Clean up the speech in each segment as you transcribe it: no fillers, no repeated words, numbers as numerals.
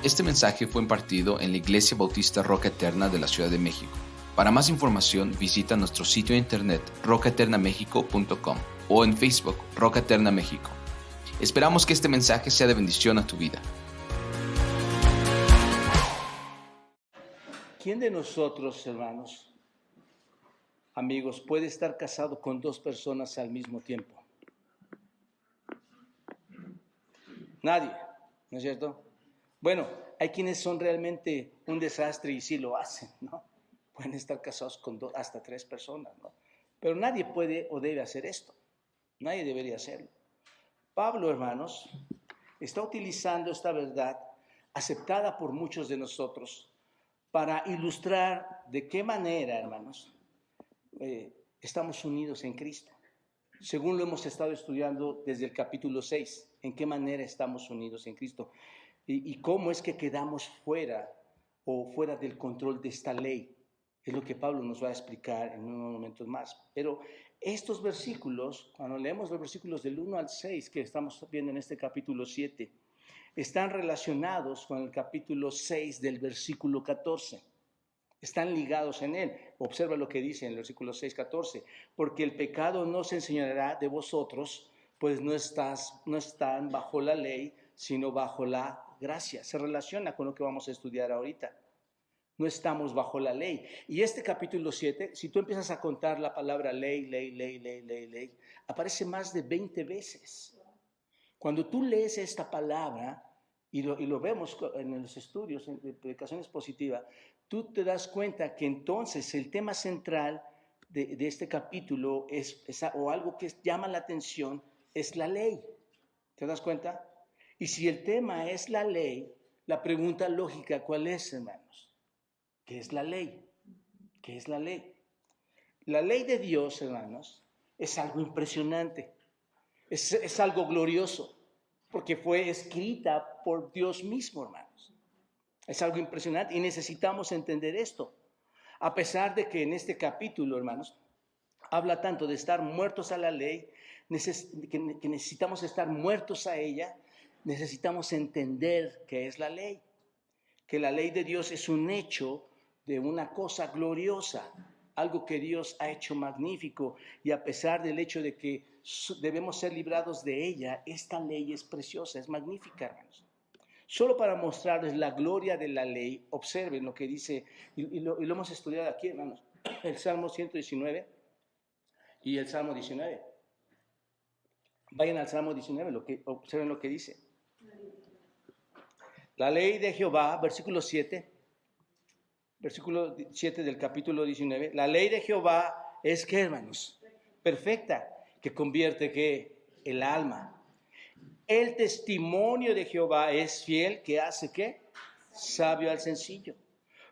Este mensaje fue impartido en la Iglesia Bautista Roca Eterna de la Ciudad de México. Para más información, visita nuestro sitio de internet rocaeternamexico.com o en Facebook Roca Eterna México. Esperamos que este mensaje sea de bendición a tu vida. ¿Quién de nosotros, hermanos, amigos, puede estar casado con dos personas al mismo tiempo? Nadie, ¿no es cierto? Bueno, hay quienes son realmente un desastre y sí lo hacen, ¿no? Pueden estar casados con dos, hasta tres personas, ¿no? Pero nadie puede o debe hacer esto. Nadie debería hacerlo. Pablo, hermanos, está utilizando esta verdad aceptada por muchos de nosotros para ilustrar de qué manera, hermanos, estamos unidos en Cristo. Según lo hemos estado estudiando desde el capítulo 6, en qué manera estamos unidos en Cristo y cómo es que quedamos fuera del control de esta ley. Es lo que Pablo nos va a explicar en unos momentos más. Pero estos versículos, cuando leemos los versículos del 1 al 6 que estamos viendo en este capítulo 7, están relacionados con el capítulo 6 del versículo 14. Están ligados en él. Observa lo que dice en el versículo 6, 14. Porque el pecado no se enseñará de vosotros, pues no están bajo la ley, sino bajo la gracia. Se relaciona con lo que vamos a estudiar ahorita. No estamos bajo la ley. Y este capítulo 7, si tú empiezas a contar la palabra ley, aparece más de 20 veces. Cuando tú lees esta palabra, y lo vemos en los estudios de predicación expositiva, tú te das cuenta que entonces el tema central de este capítulo o algo que llama la atención es la ley. ¿Te das cuenta? Y si el tema es la ley, la pregunta lógica, ¿cuál es, hermanos? ¿Qué es la ley? ¿Qué es la ley? La ley de Dios, hermanos, es algo impresionante. Es algo glorioso, porque fue escrita por Dios mismo, hermanos. Es algo impresionante y necesitamos entender esto. A pesar de que en este capítulo, hermanos, habla tanto de estar muertos a la ley, que necesitamos estar muertos a ella, necesitamos entender qué es la ley. Que la ley de Dios es un hecho de una cosa gloriosa, algo que Dios ha hecho magnífico, y a pesar del hecho de que debemos ser librados de ella, esta ley es preciosa, es magnífica, hermanos. Solo para mostrarles la gloria de la ley, observen lo que dice, y lo hemos estudiado aquí, hermanos, el Salmo 119 y el Salmo 19. Vayan al Salmo 19, observen lo que dice. La ley de Jehová, versículo 7 del capítulo 19, la ley de Jehová es, ¿qué, hermanos? Perfecta, que convierte, ¿qué? El alma. El testimonio de Jehová es fiel, que hace, ¿qué? Sabio al sencillo.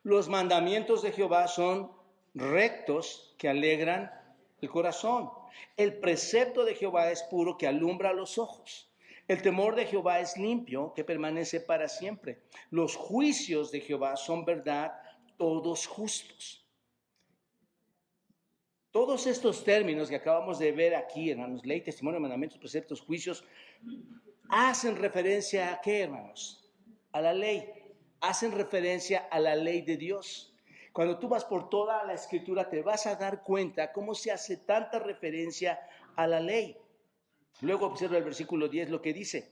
Los mandamientos de Jehová son rectos, que alegran el corazón. El precepto de Jehová es puro, que alumbra los ojos. El temor de Jehová es limpio, que permanece para siempre. Los juicios de Jehová son verdad, todos justos. Todos estos términos que acabamos de ver aquí, hermanos, ley, testimonio, mandamientos, preceptos, juicios, hacen referencia a ¿qué, hermanos? A la ley. Hacen referencia a la ley de Dios. Cuando tú vas por toda la Escritura, te vas a dar cuenta cómo se hace tanta referencia a la ley. Luego observa el versículo 10 lo que dice.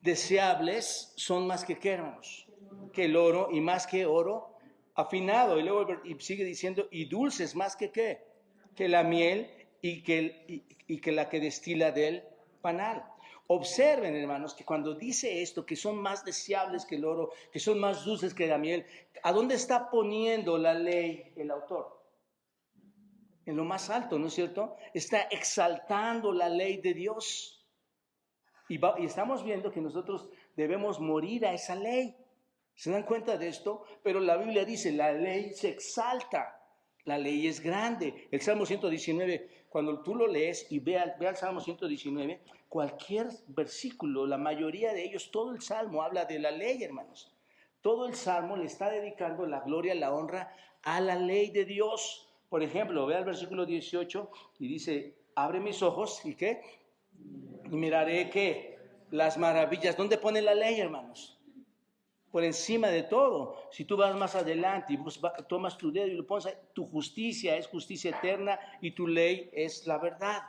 Deseables son más que, ¿qué, hermanos? Que el oro, y más que oro afinado. Y luego sigue diciendo, y dulces más que, ¿qué? Que la miel y que la que destila del panal. Observen, hermanos, que cuando dice esto, que son más deseables que el oro, que son más dulces que la miel, ¿a dónde está poniendo la ley el autor? En lo más alto, ¿no es cierto? Está exaltando la ley de Dios. Y estamos viendo que nosotros debemos morir a esa ley. ¿Se dan cuenta de esto? Pero la Biblia dice, la ley se exalta. La ley es grande. El Salmo 119, cuando tú lo lees y ve al Salmo 119, cualquier versículo, la mayoría de ellos, todo el Salmo habla de la ley, hermanos. Todo el Salmo le está dedicando la gloria, la honra a la ley de Dios. Por ejemplo, ve al versículo 18 y dice, abre mis ojos, ¿y qué? Y miraré, ¿qué? Las maravillas. ¿Dónde pone la ley, hermanos? por encima de todo. Si tú vas más adelante y tomas tu dedo y lo pones ahí, tu justicia es justicia eterna y tu ley es la verdad.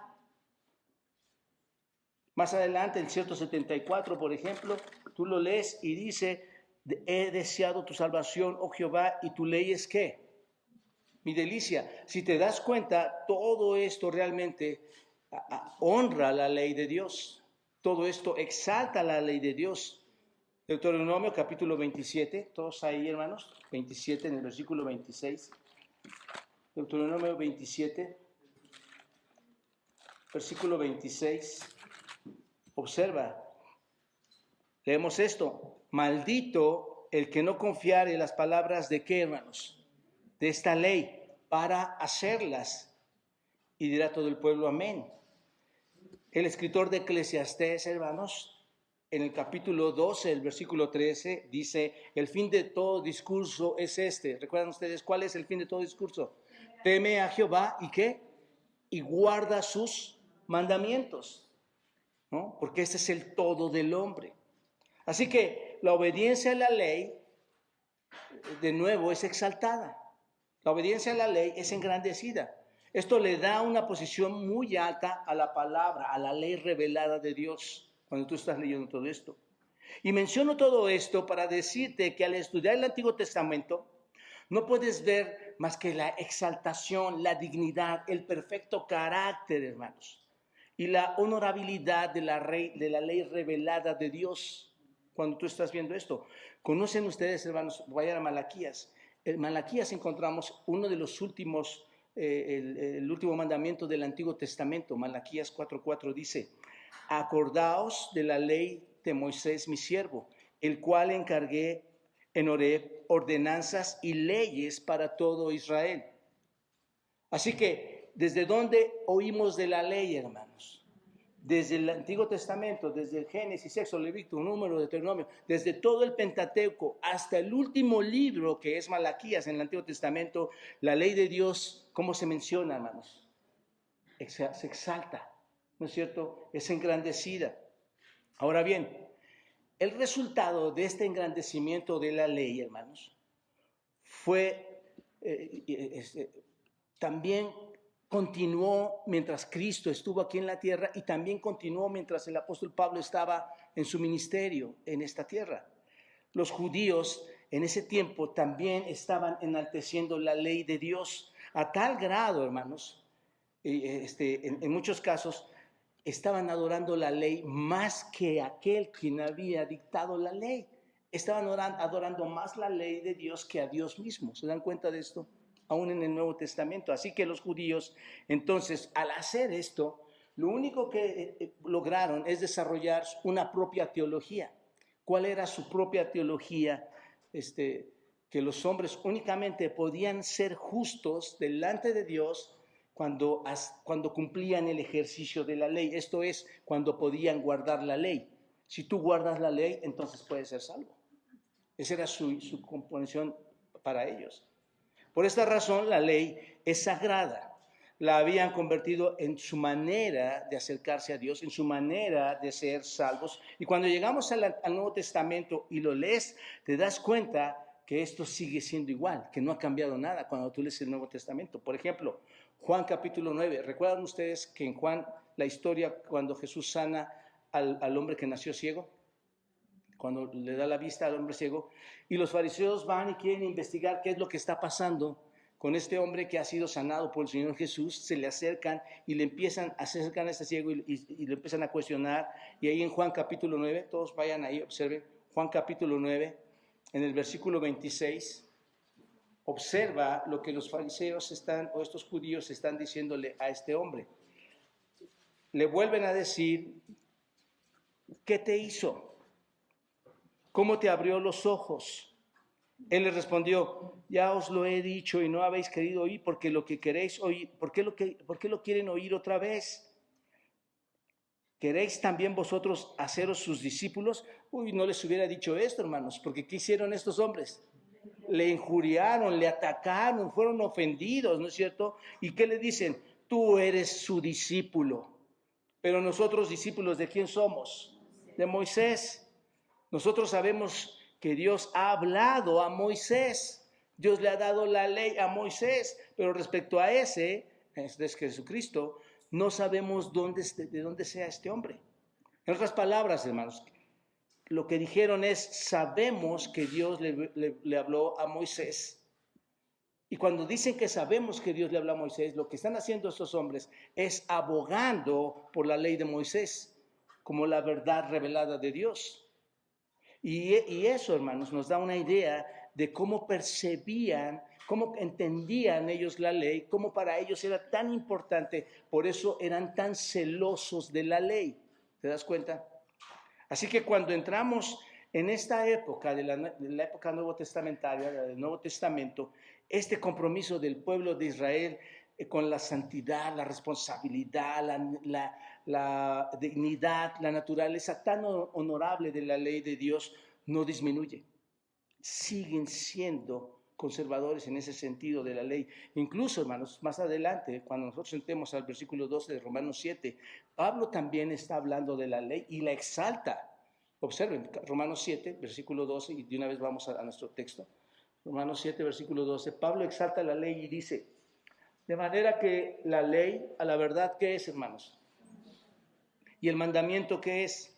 Más adelante, en 174, por ejemplo, tú lo lees y dice, he deseado tu salvación, oh Jehová, y tu ley es ¿qué? Mi delicia. Si te das cuenta, todo esto realmente honra la ley de Dios. Todo esto exalta la ley de Dios. Deuteronomio capítulo 27, todos ahí hermanos, 27 en el versículo 26. Deuteronomio 27, versículo 26. Observa, leemos esto. Maldito el que no confiare en las palabras de qué, hermanos, de esta ley para hacerlas. Y dirá todo el pueblo amén. El escritor de Eclesiastés, hermanos, en el capítulo 12, el versículo 13, dice, el fin de todo discurso es este. ¿Recuerdan ustedes cuál es el fin de todo discurso? Teme a Jehová, ¿y qué? Y guarda sus mandamientos, ¿no? Porque este es el todo del hombre. Así que la obediencia a la ley, de nuevo, es exaltada. La obediencia a la ley es engrandecida. Esto le da una posición muy alta a la palabra, a la ley revelada de Dios, cuando tú estás leyendo todo esto. Y menciono todo esto para decirte que al estudiar el Antiguo Testamento, no puedes ver más que la exaltación, la dignidad, el perfecto carácter, hermanos, y la honorabilidad de la ley revelada de Dios. Cuando tú estás viendo esto, ¿conocen ustedes, hermanos? Vayan a Malaquías. En Malaquías encontramos uno de los últimos, el último mandamiento del Antiguo Testamento. Malaquías 4:4 dice, acordaos de la ley de Moisés mi siervo, el cual encargué en Horeb ordenanzas y leyes para todo Israel. Así que, ¿desde dónde oímos de la ley, hermanos? Desde el Antiguo Testamento, desde el Génesis, Éxodo, Levítico, Número, Deuteronomio, desde todo el Pentateuco hasta el último libro que es Malaquías en el Antiguo Testamento, la ley de Dios, ¿cómo se menciona, hermanos? Se exalta, ¿no es cierto? Es engrandecida. Ahora bien, el resultado de este engrandecimiento de la ley, hermanos, fue también continuó mientras Cristo estuvo aquí en la tierra y también continuó mientras el apóstol Pablo estaba en su ministerio en esta tierra. Los judíos en ese tiempo también estaban enalteciendo la ley de Dios a tal grado, hermanos, en muchos casos estaban adorando la ley más que aquel quien había dictado la ley. Estaban adorando más la ley de Dios que a Dios mismo. ¿Se dan cuenta de esto? Aún en el Nuevo Testamento. Así que los judíos, entonces, al hacer esto, lo único que lograron es desarrollar una propia teología. ¿Cuál era su propia teología? Que los hombres únicamente podían ser justos delante de Dios cuando cumplían el ejercicio de la ley. Esto es, cuando podían guardar la ley. Si tú guardas la ley, entonces puedes ser salvo. Esa era su comprensión para ellos. Por esta razón, la ley es sagrada. La habían convertido en su manera de acercarse a Dios, en su manera de ser salvos. Y cuando llegamos al Nuevo Testamento y lo lees, te das cuenta que esto sigue siendo igual, que no ha cambiado nada cuando tú lees el Nuevo Testamento. Por ejemplo, Juan capítulo 9. ¿Recuerdan ustedes que en Juan, la historia cuando Jesús sana al hombre que nació ciego? Cuando le da la vista al hombre ciego, y los fariseos van y quieren investigar qué es lo que está pasando con este hombre que ha sido sanado por el Señor Jesús. Se le acercan y le empiezan a acercar a este ciego y le empiezan a cuestionar. Y ahí en Juan capítulo 9, todos vayan ahí, observen, Juan capítulo 9, en el versículo 26, observa lo que los fariseos o estos judíos están diciéndole a este hombre. Le vuelven a decir, ¿qué te hizo? ¿Cómo te abrió los ojos? Él les respondió, ya os lo he dicho y no habéis querido oír, porque lo que queréis oír, ¿por qué lo quieren oír otra vez? ¿Queréis también vosotros haceros sus discípulos? Uy, no les hubiera dicho esto, hermanos, porque ¿qué hicieron estos hombres? Le injuriaron, le atacaron, fueron ofendidos, ¿no es cierto? ¿Y qué le dicen? Tú eres su discípulo. Pero nosotros, discípulos, ¿de quién somos? De Moisés. Nosotros sabemos que Dios ha hablado a Moisés. Dios le ha dado la ley a Moisés, pero respecto a ese, es Jesucristo, no sabemos de dónde sea este hombre. En otras palabras, hermanos, lo que dijeron es, sabemos que Dios le habló a Moisés. Y cuando dicen que sabemos que Dios le habló a Moisés, lo que están haciendo estos hombres es abogando por la ley de Moisés como la verdad revelada de Dios. Y eso, hermanos, nos da una idea de cómo percibían, cómo entendían ellos la ley, cómo para ellos era tan importante, por eso eran tan celosos de la ley. ¿Te das cuenta? Así que cuando entramos en esta época, de la época nuevo testamentaria, del Nuevo Testamento, este compromiso del pueblo de Israel con la santidad, la responsabilidad, la dignidad, la naturaleza tan honorable de la ley de Dios no disminuye. Siguen siendo conservadores en ese sentido de la ley. Incluso, hermanos, más adelante, cuando nosotros entremos al versículo 12 de Romanos 7, Pablo también está hablando de la ley y la exalta. Observen, Romanos 7, versículo 12, y de una vez vamos a nuestro texto. Romanos 7, versículo 12, Pablo exalta la ley y dice, de manera que la ley, a la verdad, ¿qué es, hermanos? ¿Y el mandamiento qué es?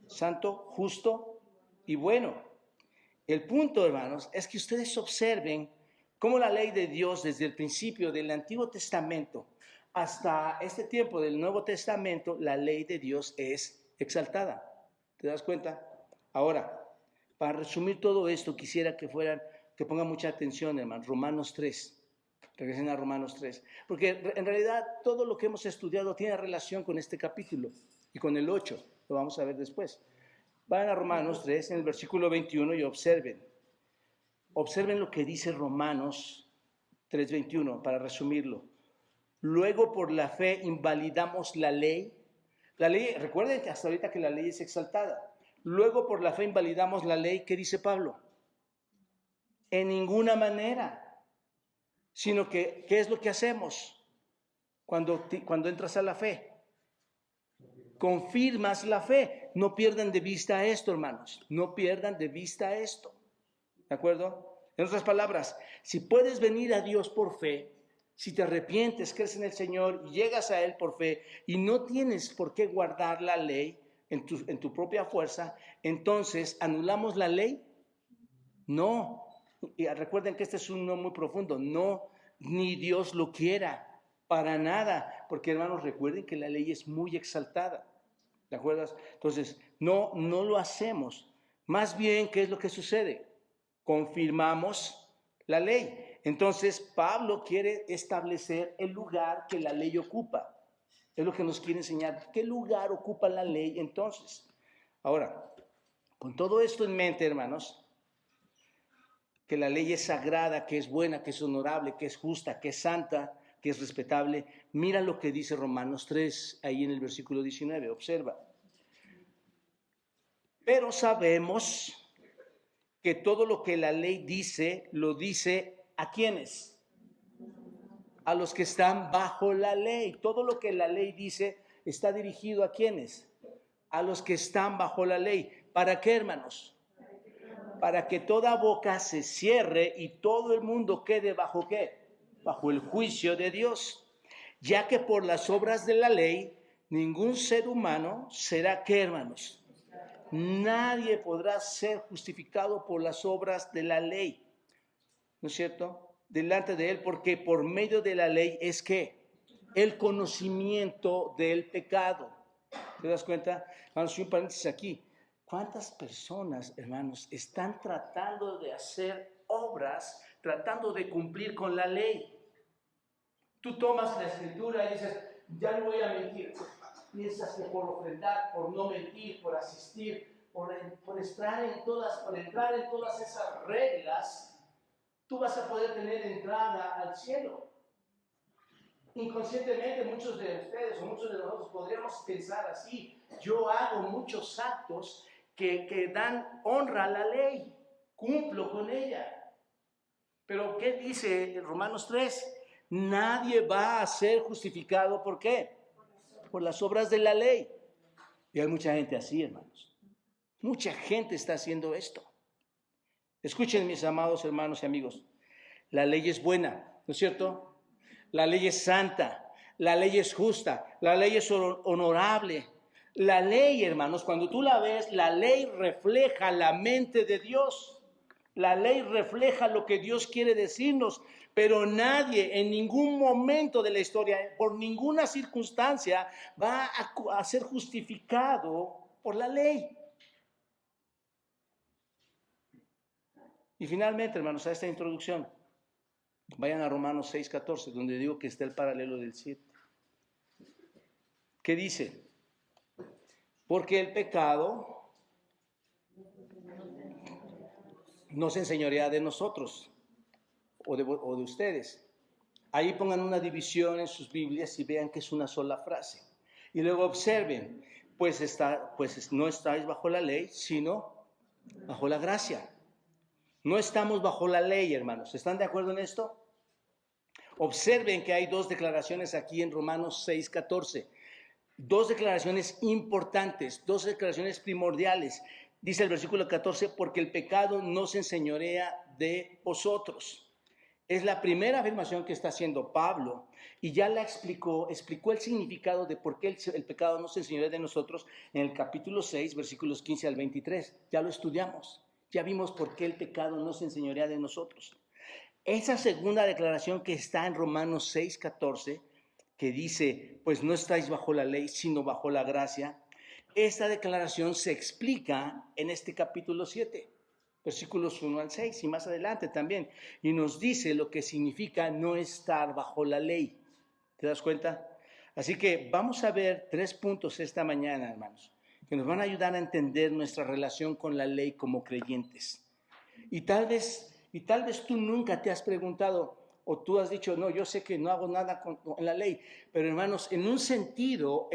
Santo, justo y bueno. El punto, hermanos, es que ustedes observen cómo la ley de Dios desde el principio del Antiguo Testamento hasta este tiempo del Nuevo Testamento, la ley de Dios es exaltada. ¿Te das cuenta? Ahora, para resumir todo esto, quisiera que pongan mucha atención, hermanos. Romanos 3. Regresen a Romanos 3. Porque en realidad todo lo que hemos estudiado tiene relación con este capítulo y con el 8. Lo vamos a ver después. Vayan a Romanos 3, en el versículo 21 y observen. Observen lo que dice Romanos 3:21, para resumirlo. Luego por la fe invalidamos la ley. La ley, recuerden que hasta ahorita que la ley es exaltada. Luego por la fe invalidamos la ley. ¿Qué dice Pablo? En ninguna manera. Sino que, ¿qué es lo que hacemos cuando entras a la fe? Confirmas la fe. No pierdan de vista esto, hermanos. No pierdan de vista esto. ¿De acuerdo? En otras palabras, si puedes venir a Dios por fe, si te arrepientes, crees en el Señor y llegas a Él por fe y no tienes por qué guardar la ley en tu propia fuerza, entonces, ¿anulamos la ley? No. Y recuerden que este es un no muy profundo. No, ni Dios lo quiera, para nada. Porque, hermanos, recuerden que la ley es muy exaltada. ¿De acuerdo? Entonces, no lo hacemos. Más bien, ¿qué es lo que sucede? Confirmamos la ley. Entonces, Pablo quiere establecer el lugar que la ley ocupa. Es lo que nos quiere enseñar. ¿Qué lugar ocupa la ley entonces? Ahora, con todo esto en mente, hermanos, que la ley es sagrada, que es buena, que es honorable, que es justa, que es santa, que es respetable. Mira lo que dice Romanos 3, ahí en el versículo 19, observa. Pero sabemos que todo lo que la ley dice, lo dice ¿a quiénes? A los que están bajo la ley. Todo lo que la ley dice está dirigido ¿a quiénes? A los que están bajo la ley. ¿Para qué, hermanos? Para que toda boca se cierre y todo el mundo quede bajo ¿qué? Bajo el juicio de Dios. Ya que por las obras de la ley, ningún ser humano será ¿qué, hermanos? Nadie podrá ser justificado por las obras de la ley. ¿No es cierto? Delante de Él, porque por medio de la ley es ¿qué? El conocimiento del pecado. ¿Te das cuenta? Vamos a un paréntesis aquí. ¿Cuántas personas, hermanos, están tratando de hacer obras, tratando de cumplir con la ley? Tú tomas la escritura y dices, ya no voy a mentir. Piensas que por ofrendar, por no mentir, por asistir, por entrar en todas esas reglas, tú vas a poder tener entrada al cielo. Inconscientemente muchos de ustedes o muchos de nosotros podríamos pensar así. Yo hago muchos actos que dan honra a la ley, cumplo con ella. Pero ¿qué dice Romanos 3? Nadie va a ser justificado, ¿por qué? Por las obras de la ley. Y hay mucha gente así, hermanos. Mucha gente está haciendo esto. Escuchen, mis amados hermanos y amigos, la ley es buena, ¿no es cierto? La ley es santa, la ley es justa, la ley es honorable. La ley, hermanos, cuando tú la ves, la ley refleja la mente de Dios. La ley refleja lo que Dios quiere decirnos, pero nadie en ningún momento de la historia, por ninguna circunstancia, va a ser justificado por la ley. Y finalmente, hermanos, a esta introducción, vayan a Romanos 6:14, donde digo que está el paralelo del 7. ¿Qué dice? Porque el pecado no se enseñorea de nosotros o de ustedes. Ahí pongan una división en sus Biblias y vean que es una sola frase. Y luego observen, pues no estáis bajo la ley, sino bajo la gracia. No estamos bajo la ley, hermanos. ¿Están de acuerdo en esto? Observen que hay dos declaraciones aquí en Romanos 6:14. Dos declaraciones importantes, dos declaraciones primordiales. Dice el versículo 14, porque el pecado no se enseñorea de vosotros. Es la primera afirmación que está haciendo Pablo y ya la explicó el significado de por qué el pecado no se enseñorea de nosotros en el capítulo 6, versículos 15 al 23. Ya lo estudiamos, ya vimos por qué el pecado no se enseñorea de nosotros. Esa segunda declaración que está en Romanos 6:14, que dice, pues no estáis bajo la ley, sino bajo la gracia, esta declaración se explica en este capítulo 7, versículos 1 al 6 y más adelante también, y nos dice lo que significa no estar bajo la ley. ¿Te das cuenta? Así que vamos a ver 3 puntos esta mañana, hermanos, que nos van a ayudar a entender nuestra relación con la ley como creyentes. Y tal vez tú nunca te has preguntado, o tú has dicho, no, yo sé que no hago nada en la ley, pero hermanos, en un sentido,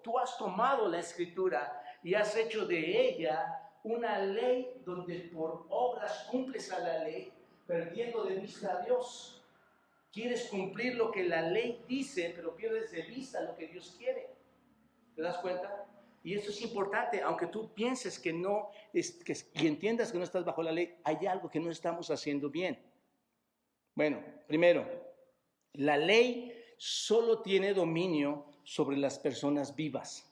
tú has tomado la Escritura y has hecho de ella una ley donde por obras cumples a la ley, perdiendo de vista a Dios. Quieres cumplir lo que la ley dice, pero pierdes de vista lo que Dios quiere. ¿Te das cuenta? Y eso es importante, aunque tú pienses que no, y entiendas que no estás bajo la ley, hay algo que no estamos haciendo bien. Bueno, primero, la ley solo tiene dominio sobre las personas vivas.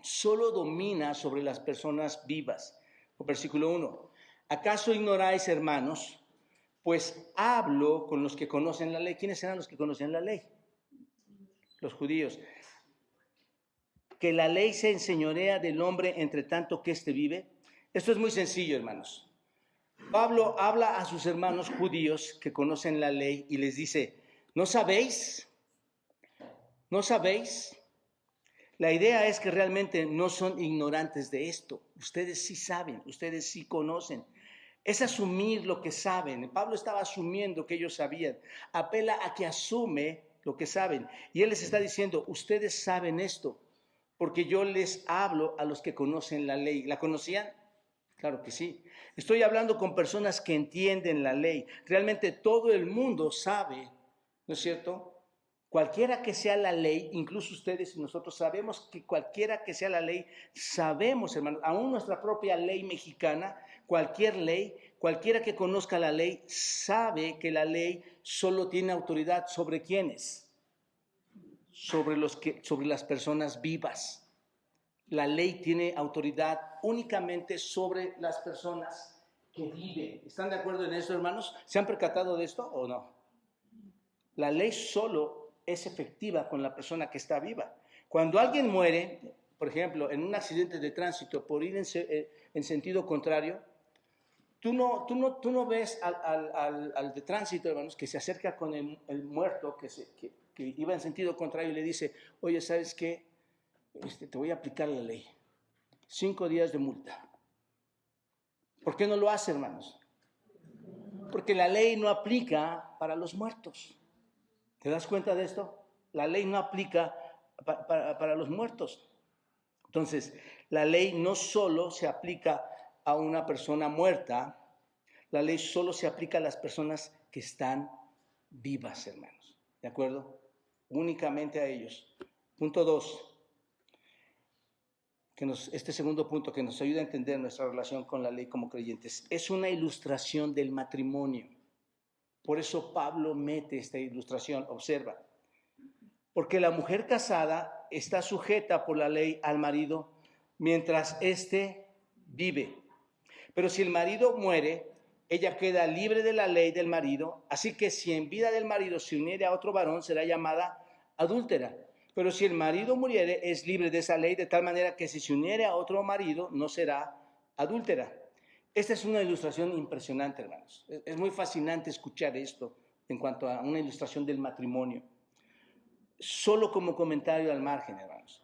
Solo domina sobre las personas vivas. Versículo 1. ¿Acaso ignoráis, hermanos? Pues hablo con los que conocen la ley. ¿Quiénes eran los que conocían la ley? Los judíos. Que la ley se enseñorea del hombre entre tanto que éste vive. Esto es muy sencillo, hermanos. Pablo habla a sus hermanos judíos que conocen la ley y les dice, ¿no sabéis? ¿No sabéis? La idea es que realmente no son ignorantes de esto. Ustedes sí saben, ustedes sí conocen. Es asumir lo que saben. Pablo estaba asumiendo que ellos sabían. Apela a que asume lo que saben. Y él les está diciendo, ustedes saben esto, porque yo les hablo a los que conocen la ley. ¿La conocían? Claro que sí. Estoy hablando con personas que entienden la ley. Realmente todo el mundo sabe, ¿no es cierto? Cualquiera que sea la ley, incluso ustedes y nosotros sabemos que cualquiera que sea la ley, sabemos, hermanos, aún nuestra propia ley mexicana, cualquier ley, cualquiera que conozca la ley, sabe que la ley solo tiene autoridad sobre quiénes, sobre las personas vivas. La ley tiene autoridad únicamente sobre las personas que viven. ¿Están de acuerdo en eso, hermanos? ¿Se han percatado de esto o no? La ley solo es efectiva con la persona que está viva. Cuando alguien muere, por ejemplo, en un accidente de tránsito por ir en sentido contrario, tú no ves al de tránsito, hermanos, que se acerca con el muerto que iba en sentido contrario y le dice, oye, ¿sabes qué? Te voy a aplicar la ley. 5 días de multa. ¿Por qué no lo hace, hermanos? Porque la ley no aplica para los muertos. ¿Te das cuenta de esto? La ley no aplica para los muertos. Entonces, la ley no solo se aplica a una persona muerta, la ley solo se aplica a las personas que están vivas, hermanos. ¿De acuerdo? Únicamente a ellos. Punto 2. este segundo punto que nos ayuda a entender nuestra relación con la ley como creyentes, es una ilustración del matrimonio. Por eso Pablo mete esta ilustración, observa. Porque la mujer casada está sujeta por la ley al marido mientras éste vive. Pero si el marido muere, ella queda libre de la ley del marido, así que si en vida del marido se uniere a otro varón, será llamada adúltera. Pero si el marido muriere, es libre de esa ley, de tal manera que si se uniere a otro marido, no será adúltera. Esta es una ilustración impresionante, hermanos. Es muy fascinante escuchar esto en cuanto a una ilustración del matrimonio. Solo como comentario al margen, hermanos.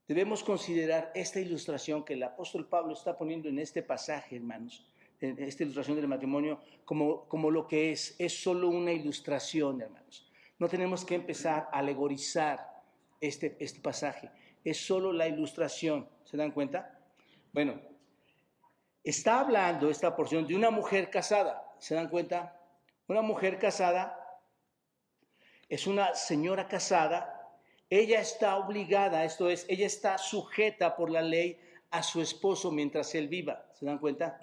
Debemos considerar esta ilustración que el apóstol Pablo está poniendo en este pasaje, hermanos, en esta ilustración del matrimonio, como lo que es solo una ilustración, hermanos. No tenemos que empezar a alegorizar este pasaje. Es solo la ilustración. ¿Se dan cuenta? Bueno, está hablando esta porción de una mujer casada. ¿Se dan cuenta? Una mujer casada es una señora casada. Ella está obligada, esto es, ella está sujeta por la ley a su esposo mientras él viva. ¿Se dan cuenta?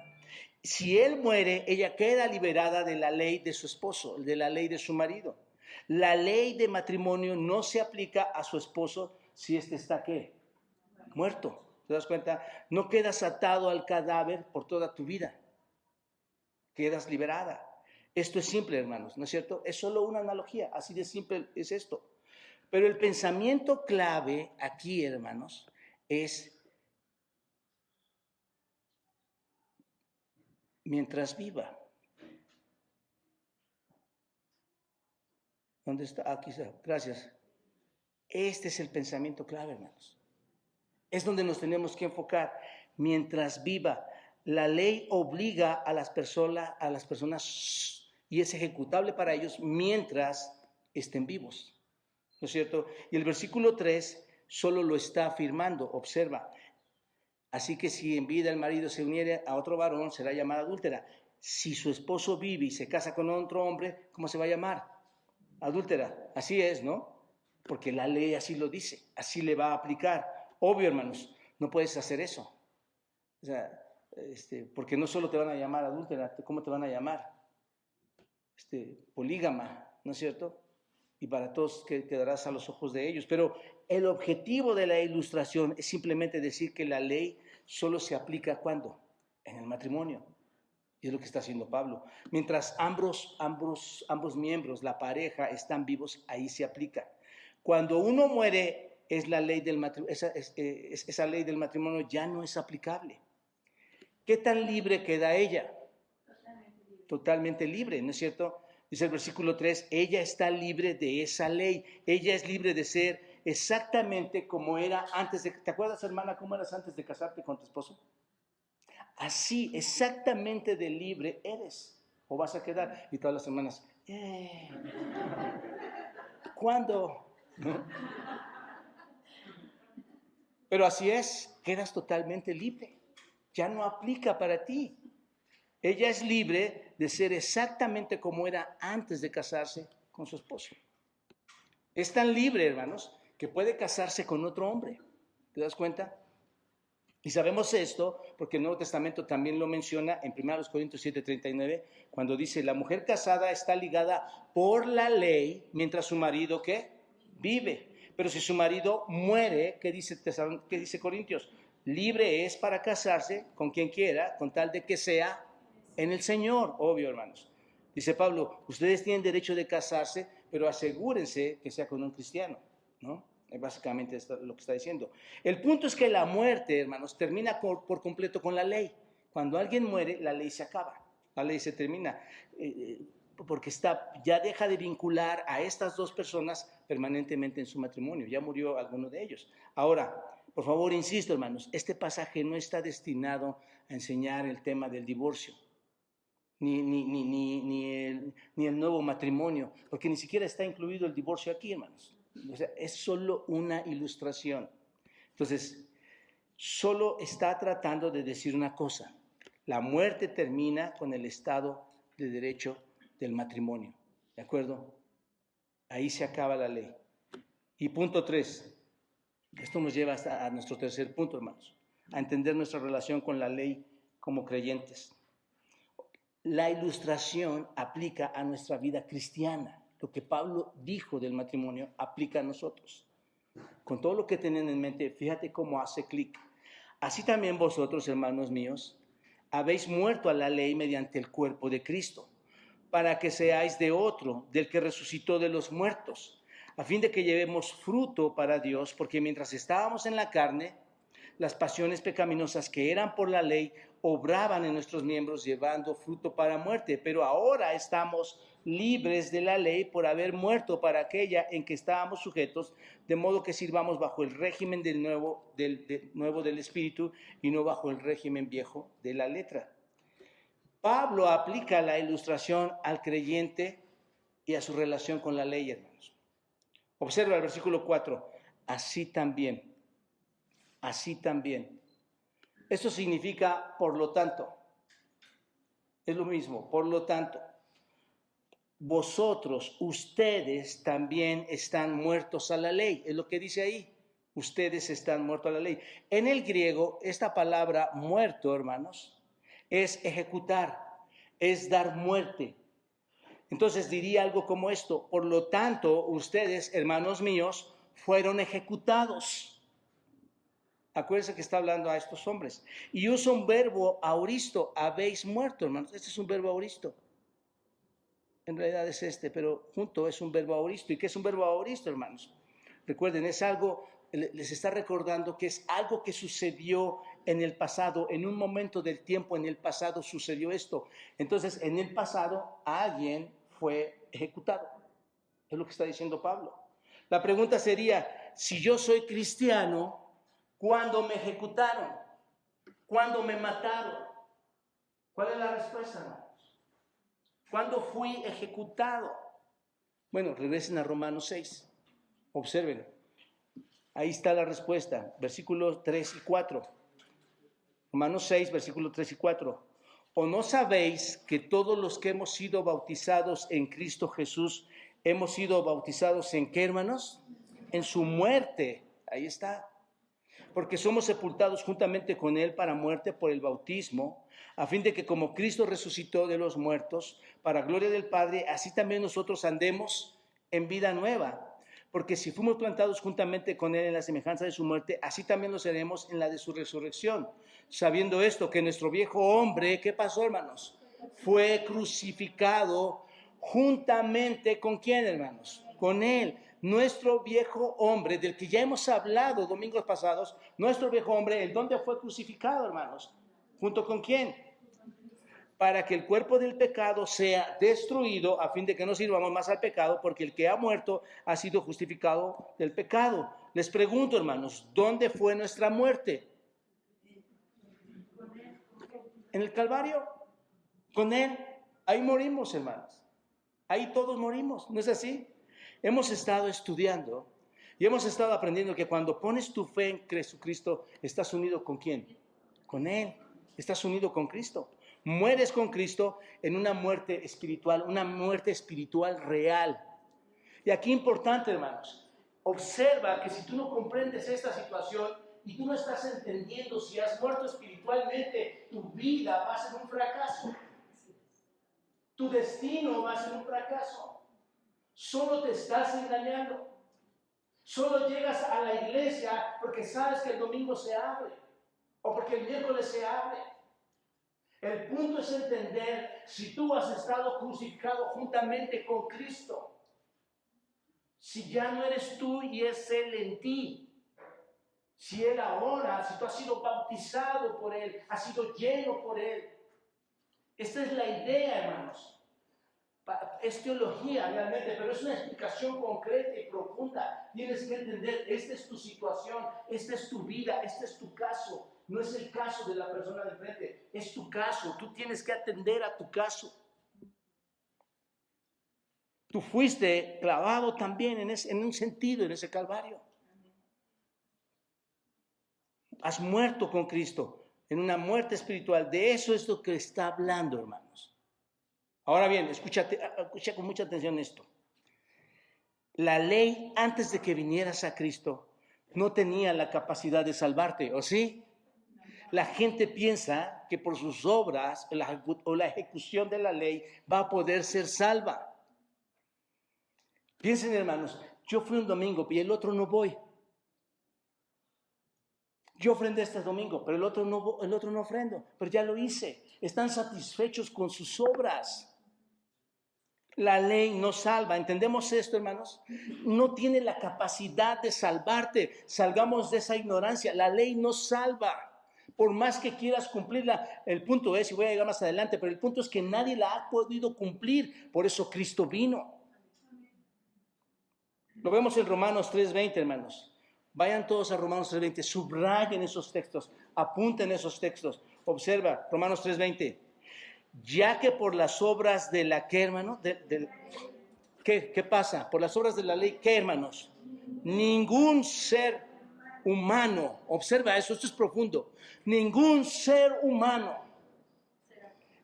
Si él muere, ella queda liberada de la ley de su esposo, de la ley de su marido. La ley de matrimonio no se aplica a su esposo si éste está, ¿qué? Muerto. ¿Te das cuenta? No quedas atado al cadáver por toda tu vida. Quedas liberada. Esto es simple, hermanos, ¿no es cierto? Es solo una analogía, así de simple es esto. Pero el pensamiento clave aquí, hermanos, es mientras viva. ¿Dónde está? Aquí está. Gracias. Este es el pensamiento clave, hermanos. Es donde nos tenemos que enfocar. Mientras viva, la ley obliga a las personas y es ejecutable para ellos mientras estén vivos. ¿No es cierto? Y el versículo 3 solo lo está afirmando. Observa. Así que si en vida el marido se uniere a otro varón, será llamada adúltera. Si su esposo vive y se casa con otro hombre, ¿cómo se va a llamar? Adúltera. Así es, ¿no? Porque la ley así lo dice. Así le va a aplicar. Obvio, hermanos, no puedes hacer eso. O sea, porque no solo te van a llamar adúltera, ¿cómo te van a llamar? Polígama, ¿no es cierto? Y para todos quedarás a los ojos de ellos. Pero el objetivo de la ilustración es simplemente decir que la ley solo se aplica ¿cuándo? En el matrimonio. Y es lo que está haciendo Pablo. Mientras ambos miembros, la pareja, están vivos, ahí se aplica. Cuando uno muere, es la ley del matrimonio, esa ley del matrimonio ya no es aplicable. ¿Qué tan libre queda ella? Totalmente libre, ¿no es cierto? Dice el versículo 3, ella está libre de esa ley. Ella es libre de ser exactamente como era antes de... ¿Te acuerdas, hermana, cómo eras antes de casarte con tu esposo? Así, exactamente de libre eres. O vas a quedar. Y todas las hermanas, ¿cuándo? ¿No? Pero así es, quedas totalmente libre. Ya no aplica para ti. Ella es libre de ser exactamente como era antes de casarse con su esposo. Es tan libre, hermanos, que puede casarse con otro hombre. ¿Te das cuenta? Y sabemos esto porque el Nuevo Testamento también lo menciona en 1 Corintios 7:39, cuando dice, la mujer casada está ligada por la ley mientras su marido, ¿qué? Vive. Pero si su marido muere, ¿qué dice Corintios? Libre es para casarse con quien quiera, con tal de que sea en el Señor, obvio, hermanos. Dice Pablo, ustedes tienen derecho de casarse, pero asegúrense que sea con un cristiano, ¿no? Básicamente es lo que está diciendo. El punto es que la muerte, hermanos, termina por completo con la ley. Cuando alguien muere, la ley se acaba, la ley se termina, porque ya deja de vincular a estas dos personas permanentemente en su matrimonio. Ya murió alguno de ellos. Ahora, por favor, insisto, hermanos, este pasaje no está destinado a enseñar el tema del divorcio. Ni el nuevo matrimonio, porque ni siquiera está incluido el divorcio aquí, hermanos. O sea, es solo una ilustración. Entonces, solo está tratando de decir una cosa. La muerte termina con el estado de derecho del matrimonio. ¿De acuerdo? Ahí se acaba la ley. Y punto 3. Esto nos lleva hasta a nuestro tercer punto, hermanos. a entender nuestra relación con la ley como creyentes. La ilustración aplica a nuestra vida cristiana. Lo que Pablo dijo del matrimonio aplica a nosotros. Con todo lo que tienen en mente, fíjate cómo hace clic. Así también vosotros, hermanos míos, habéis muerto a la ley mediante el cuerpo de Cristo, para que seáis de otro, del que resucitó de los muertos, a fin de que llevemos fruto para Dios, porque mientras estábamos en la carne, las pasiones pecaminosas que eran por la ley obraban en nuestros miembros llevando fruto para muerte, pero ahora estamos libres de la ley por haber muerto para aquella en que estábamos sujetos, de modo que sirvamos bajo el régimen del nuevo del Espíritu y no bajo el régimen viejo de la letra. Pablo aplica la ilustración al creyente y a su relación con la ley, hermanos. Observa el versículo 4. Así también. Esto significa por lo tanto. Es lo mismo, por lo tanto. Vosotros, ustedes también están muertos a la ley. Es lo que dice ahí. Ustedes están muertos a la ley. En el griego, esta palabra muerto, hermanos, es ejecutar, es dar muerte. Entonces diría algo como esto: por lo tanto, ustedes, hermanos míos, fueron ejecutados. Acuérdense que está hablando a estos hombres. Y usa un verbo auristo, habéis muerto, hermanos. Este es un verbo auristo. En realidad es pero junto es un verbo auristo. ¿Y qué es un verbo auristo, hermanos? Recuerden, es algo, les está recordando que es algo que sucedió en el pasado, en un momento del tiempo en el pasado sucedió esto. Entonces, en el pasado alguien fue ejecutado. Es lo que está diciendo Pablo. La pregunta sería, si yo soy cristiano, ¿cuándo me ejecutaron? ¿Cuándo me mataron? ¿Cuál es la respuesta, hermanos? ¿Cuándo fui ejecutado? Bueno, regresen a Romanos 6. Obsérvenlo. Ahí está la respuesta, versículos 3 y 4. Romanos 6, versículos 3 y 4. ¿O no sabéis que todos los que hemos sido bautizados en Cristo Jesús, hemos sido bautizados en qué, hermanos? En su muerte. Ahí está. Porque somos sepultados juntamente con Él para muerte por el bautismo, a fin de que como Cristo resucitó de los muertos, para gloria del Padre, así también nosotros andemos en vida nueva. Porque si fuimos plantados juntamente con Él en la semejanza de su muerte, así también lo seremos en la de su resurrección. Sabiendo esto, que nuestro viejo hombre, ¿qué pasó, hermanos? Fue crucificado juntamente con ¿quién, hermanos? Con Él. Nuestro viejo hombre, del que ya hemos hablado domingos pasados, nuestro viejo hombre, ¿en dónde fue crucificado, hermanos? ¿Junto con quién? Para que el cuerpo del pecado sea destruido, a fin de que no sirvamos más al pecado, porque el que ha muerto ha sido justificado del pecado. Les pregunto, hermanos, ¿dónde fue nuestra muerte? ¿En el Calvario? Con Él. Ahí morimos, hermanos. Ahí todos morimos, ¿no es así? Hemos estado estudiando y hemos estado aprendiendo que cuando pones tu fe en Jesucristo, estás unido ¿con quién? Con Él. Estás unido con Cristo. Mueres con Cristo en una muerte espiritual real. Y aquí importante, hermanos, observa que si tú no comprendes esta situación y tú no estás entendiendo si has muerto espiritualmente, tu vida va a ser un fracaso. Tu destino va a ser un fracaso. Solo te estás engañando. Solo llegas a la iglesia porque sabes que el domingo se abre o porque el miércoles se abre. El punto es entender si tú has estado crucificado juntamente con Cristo. Si ya no eres tú y es Él en ti. Si Él ahora, si tú has sido bautizado por Él, has sido lleno por Él. Esta es la idea, hermanos. Es teología realmente, pero es una explicación concreta y profunda. Tienes que entender, esta es tu situación, esta es tu vida, este es tu caso. No es el caso de la persona de frente, es tu caso. Tú tienes que atender a tu caso. Tú fuiste clavado también en un sentido, en ese Calvario. Has muerto con Cristo en una muerte espiritual. De eso es lo que está hablando, hermanos. Ahora bien, escucha con mucha atención esto. La ley, antes de que vinieras a Cristo, no tenía la capacidad de salvarte, ¿o sí? La gente piensa que por sus obras o la ejecución de la ley va a poder ser salva. Piensen, hermanos, yo fui un domingo y el otro no voy. Yo ofrendé este domingo, pero el otro no ofrendo, pero ya lo hice. Están satisfechos con sus obras. La ley no salva. ¿Entendemos esto, hermanos? No tiene la capacidad de salvarte. Salgamos de esa ignorancia. La ley no salva. Por más que quieras cumplirla, el punto es, y voy a llegar más adelante, pero el punto es que nadie la ha podido cumplir. Por eso Cristo vino. Lo vemos en Romanos 3:20, hermanos. Vayan todos a Romanos 3:20, subrayen esos textos, apunten esos textos. Observa, Romanos 3:20. Ya que por las obras de la que, hermano, ¿qué pasa? Por las obras de la ley, ¿qué, hermanos? Ningún ser humano, observa eso, esto es profundo. Ningún ser humano,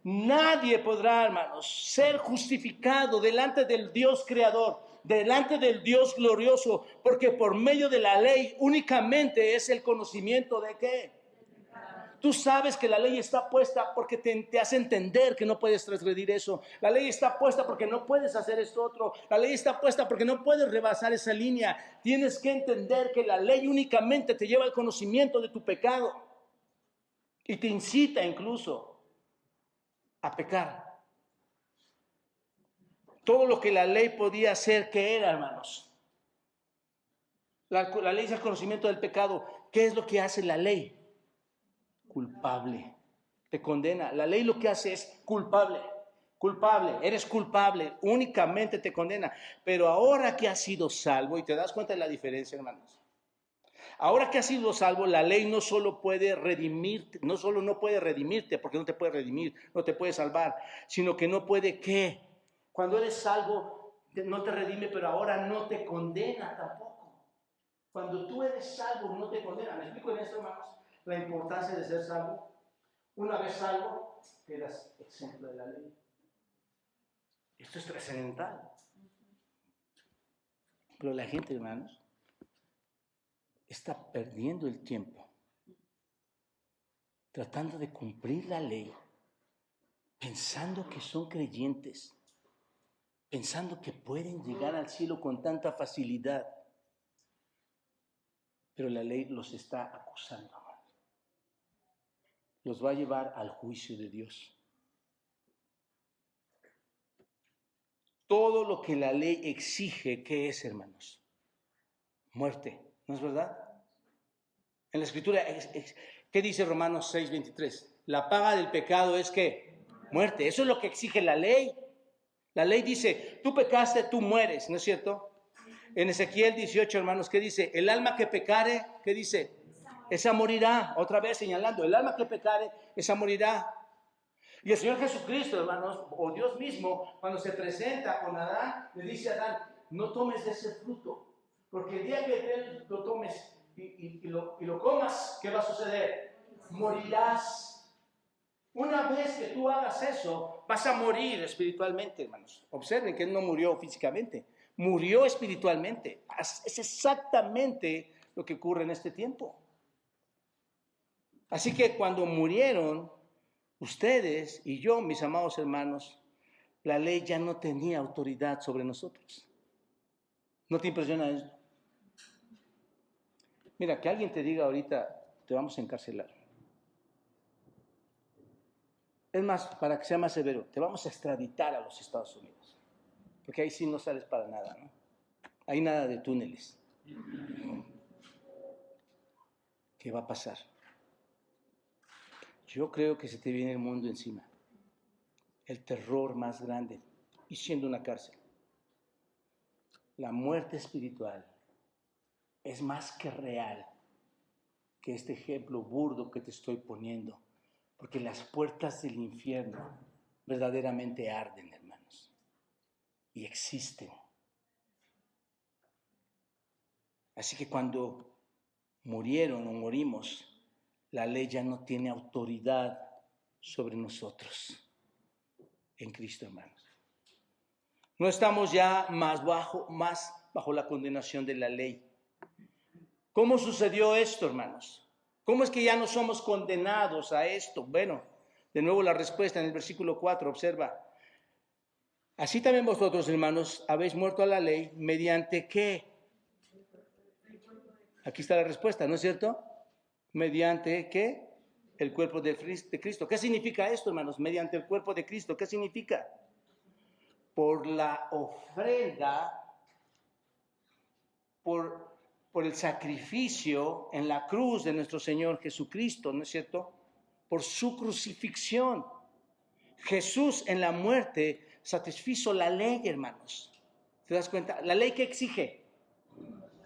nadie podrá, hermanos, ser justificado delante del Dios creador, delante del Dios glorioso, porque por medio de la ley únicamente es el conocimiento de ¿qué? Tú sabes que la ley está puesta porque te hace entender que no puedes transgredir eso. La ley está puesta porque no puedes hacer esto otro. La ley está puesta porque no puedes rebasar esa línea. Tienes que entender que la ley únicamente te lleva al conocimiento de tu pecado y te incita incluso a pecar. Todo lo que la ley podía hacer, ¿qué era, hermanos? La ley es el conocimiento del pecado. ¿Qué es lo que hace la ley? Culpable. Te condena. La ley lo que hace es culpable. Culpable. Eres culpable. Únicamente te condena. Pero ahora que has sido salvo, y te das cuenta de la diferencia, hermanos. Ahora que has sido salvo, la ley no solo puede redimirte, no solo no puede redimirte, porque no te puede redimir, no te puede salvar, sino que no puede ¿qué? Cuando eres salvo, no te redime, pero ahora no te condena tampoco. Cuando tú eres salvo, no te condena. ¿Me explico en esto, hermanos? La importancia de ser salvo. Una vez salvo, quedas exento de la ley. Esto es trascendental. Pero la gente, hermanos, está perdiendo el tiempo tratando de cumplir la ley, pensando que son creyentes, pensando que pueden llegar al cielo con tanta facilidad. Pero la ley los está acusando, hermanos. Los va a llevar al juicio de Dios. Todo lo que la ley exige, ¿qué es, hermanos? Muerte, ¿no es verdad? En la Escritura, ¿qué dice Romanos 6:23? La paga del pecado es ¿qué? Muerte. Eso es lo que exige la ley. La ley dice, tú pecaste, tú mueres, ¿no es cierto? En Ezequiel 18, hermanos, ¿qué dice? El alma que pecare, ¿qué dice? Esa morirá. Otra vez señalando, el alma que pecare, esa morirá. Y el Señor Jesucristo, hermanos, o Dios mismo, cuando se presenta con Adán, le dice a Adán, no tomes de ese fruto, porque el día que lo tomes y lo comas, ¿qué va a suceder? Morirás. Una vez que tú hagas eso, vas a morir espiritualmente, hermanos. Observen que Él no murió físicamente, murió espiritualmente. Es exactamente lo que ocurre en este tiempo. Así que cuando murieron ustedes y yo, mis amados hermanos, la ley ya no tenía autoridad sobre nosotros. ¿No te impresiona eso? Mira, que alguien te diga ahorita, te vamos a encarcelar. Es más, para que sea más severo, te vamos a extraditar a los Estados Unidos. Porque ahí sí no sales para nada, ¿no? Hay nada de túneles. ¿Qué va a pasar? Yo creo que se te viene el mundo encima. El terror más grande, y siendo una cárcel. La muerte espiritual es más que real que este ejemplo burdo que te estoy poniendo. Porque las puertas del infierno verdaderamente arden, hermanos. Y existen. Así que cuando murieron o morimos, la ley ya no tiene autoridad sobre nosotros. En Cristo, hermanos. No estamos ya más bajo la condenación de la ley. ¿Cómo sucedió esto, hermanos? ¿Cómo es que ya no somos condenados a esto? Bueno, de nuevo la respuesta en el versículo 4, observa. Así también vosotros, hermanos, habéis muerto a la ley mediante ¿qué? Aquí está la respuesta, ¿no es cierto? Mediante ¿qué? El cuerpo de Cristo. ¿Qué significa esto, hermanos? Mediante el cuerpo de Cristo. ¿Qué significa? Por la ofrenda, por el sacrificio en la cruz de nuestro Señor Jesucristo, ¿no es cierto? Por su crucifixión. Jesús en la muerte satisfizo la ley, hermanos. ¿Te das cuenta? La ley que exige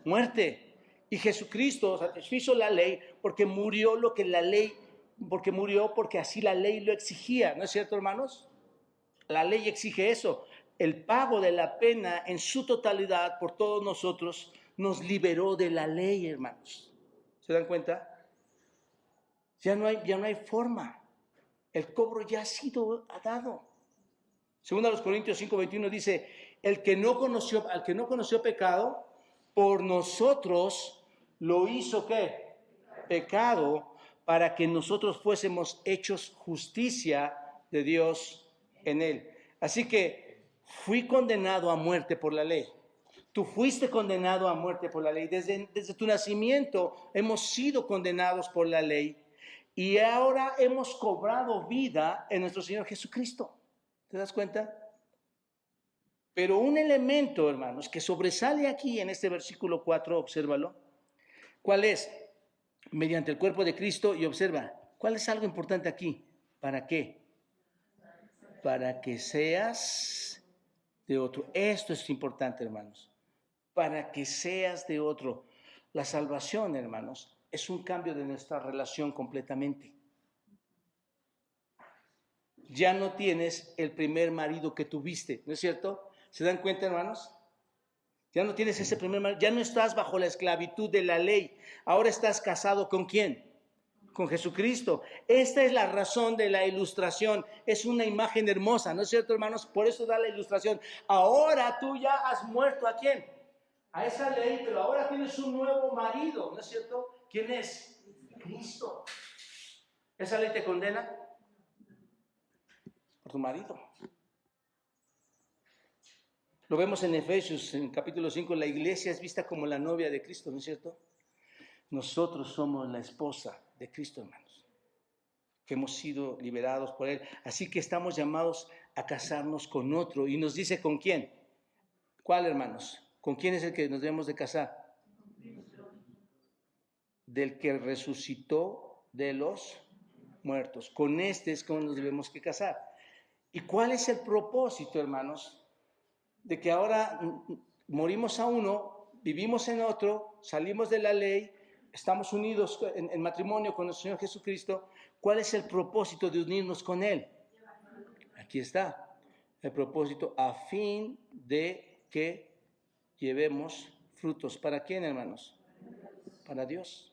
muerte. Y Jesucristo satisfizo la ley porque murió lo que la ley, porque así la ley lo exigía, ¿no es cierto, hermanos? La ley exige eso. El pago de la pena en su totalidad por todos nosotros nos liberó de la ley, hermanos. ¿Se dan cuenta? Ya no hay forma. El cobro ya ha sido dado. Según a los Corintios 5:21 dice, al que no conoció pecado, por nosotros lo hizo ¿qué? Pecado, para que nosotros fuésemos hechos justicia de Dios en él. Así que fui condenado a muerte por la ley. Tú fuiste condenado a muerte por la ley. Desde tu nacimiento hemos sido condenados por la ley y ahora hemos cobrado vida en nuestro Señor Jesucristo. ¿Te das cuenta? Pero un elemento, hermanos, que sobresale aquí en este versículo 4, obsérvalo. ¿Cuál es? Mediante el cuerpo de Cristo, y observa, ¿cuál es algo importante aquí? ¿Para qué? Para que seas de otro. Esto es importante, hermanos. Para que seas de otro. La salvación, hermanos, es un cambio de nuestra relación completamente. Ya no tienes el primer marido que tuviste, ¿no es cierto? ¿Se dan cuenta, hermanos? Ya no tienes ese primer marido, ya no estás bajo la esclavitud de la ley. Ahora estás casado ¿con quién? Con Jesucristo. Esta es la razón de la ilustración. Es una imagen hermosa, ¿no es cierto, hermanos? Por eso da la ilustración. Ahora tú ya has muerto ¿a quién? A esa ley, pero ahora tienes un nuevo marido, ¿no es cierto? ¿Quién es? Cristo. ¿Esa ley te condena? Por tu marido. Lo vemos en Efesios, en capítulo 5, la iglesia es vista como la novia de Cristo, ¿no es cierto? Nosotros somos la esposa de Cristo, hermanos, que hemos sido liberados por Él. Así que estamos llamados a casarnos con otro. Y nos dice, ¿con quién? ¿Cuál, hermanos? ¿Con quién es el que nos debemos de casar? Del que resucitó de los muertos. Con este es como nos debemos que casar. ¿Y cuál es el propósito, hermanos? De que ahora morimos a uno, vivimos en otro, salimos de la ley, estamos unidos en matrimonio con nuestro Señor Jesucristo. ¿Cuál es el propósito de unirnos con Él? Aquí está, el propósito a fin de que llevemos frutos. ¿Para quién, hermanos? Para Dios.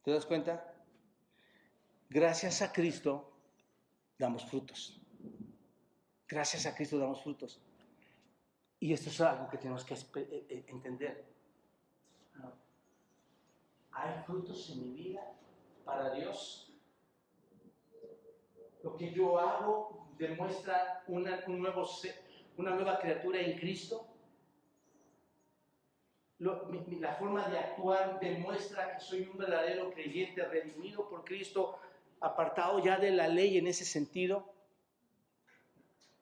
¿Te das cuenta? Gracias a Cristo damos frutos. Gracias a Cristo damos frutos. Y esto es algo que tenemos que entender. ¿Hay frutos en mi vida para Dios? Lo que yo hago demuestra una nueva criatura en Cristo. La forma de actuar demuestra que soy un verdadero creyente, redimido por Cristo, apartado ya de la ley en ese sentido.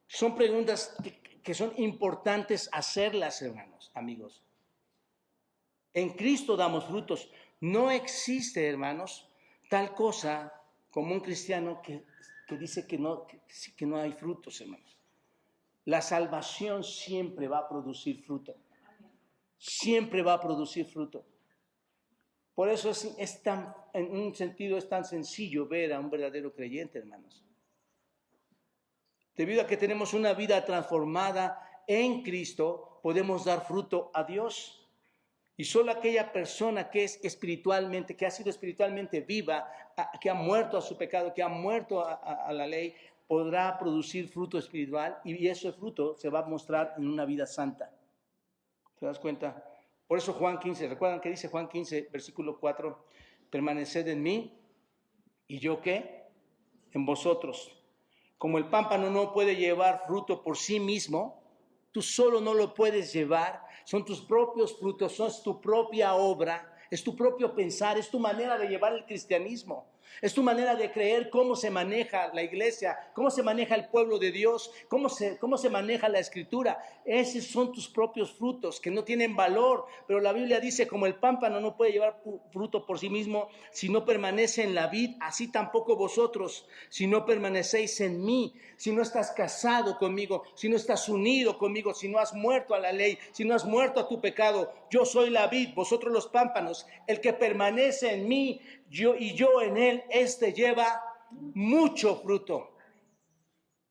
Son preguntas que son importantes hacerlas, hermanos, amigos. En Cristo damos frutos. No existe, hermanos, tal cosa como un cristiano que dice que no hay frutos, hermanos. La salvación siempre va a producir fruto. Siempre va a producir fruto. Por eso en un sentido es tan sencillo ver a un verdadero creyente, hermanos. Debido a que tenemos una vida transformada en Cristo, podemos dar fruto a Dios. Y solo aquella persona que es espiritualmente, que ha sido espiritualmente viva, que ha muerto a su pecado, que ha muerto a la ley, podrá producir fruto espiritual y ese fruto se va a mostrar en una vida santa. ¿Te das cuenta? Por eso Juan 15, ¿recuerdan qué dice Juan 15, versículo 4? permaneced en mí, ¿y yo qué? En vosotros. Como el pámpano no puede llevar fruto por sí mismo, tú solo no lo puedes llevar, son tus propios frutos, son tu propia obra, es tu propio pensar, es tu manera de llevar el cristianismo. Es tu manera de creer cómo se maneja la iglesia, cómo se maneja el pueblo de Dios, cómo se maneja la escritura. Esos son tus propios frutos que no tienen valor, pero la Biblia dice como el pámpano no puede llevar fruto por sí mismo si no permanece en la vid, así tampoco vosotros, si no permanecéis en mí, si no estás casado conmigo, si no estás unido conmigo, si no has muerto a la ley, si no has muerto a tu pecado. Yo soy la vid, vosotros los pámpanos. El que permanece en mí, yo en él, este lleva mucho fruto.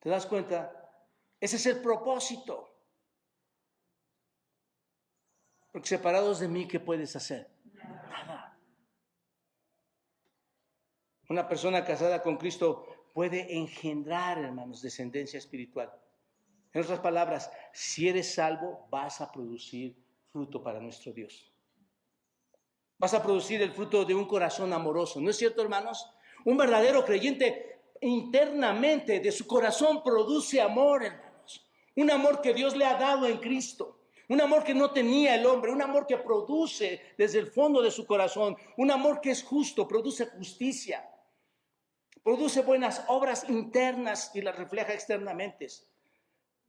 ¿Te das cuenta? Ese es el propósito. Porque separados de mí, ¿qué puedes hacer? Nada. Una persona casada con Cristo puede engendrar, hermanos, descendencia espiritual. En otras palabras, si eres salvo, vas a producir fruto para nuestro Dios. Vas a producir el fruto de un corazón amoroso. ¿No es cierto, hermanos? Un verdadero creyente internamente de su corazón produce amor, hermanos. Un amor que Dios le ha dado en Cristo. Un amor que no tenía el hombre. Un amor que produce desde el fondo de su corazón. Un amor que es justo, produce justicia. Produce buenas obras internas y las refleja externamente.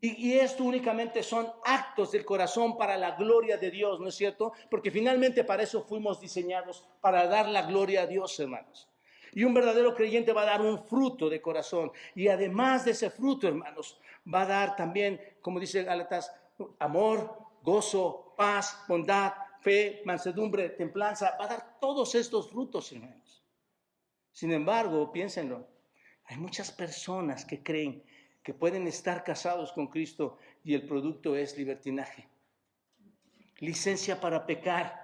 Y esto únicamente son actos del corazón para la gloria de Dios, ¿no es cierto? Porque finalmente para eso fuimos diseñados, para dar la gloria a Dios, hermanos. Y un verdadero creyente va a dar un fruto de corazón. Y además de ese fruto, hermanos, va a dar también, como dice Gálatas, amor, gozo, paz, bondad, fe, mansedumbre, templanza. Va a dar todos estos frutos, hermanos. Sin embargo, piénsenlo, hay muchas personas que creen que pueden estar casados con Cristo y el producto es libertinaje. Licencia para pecar,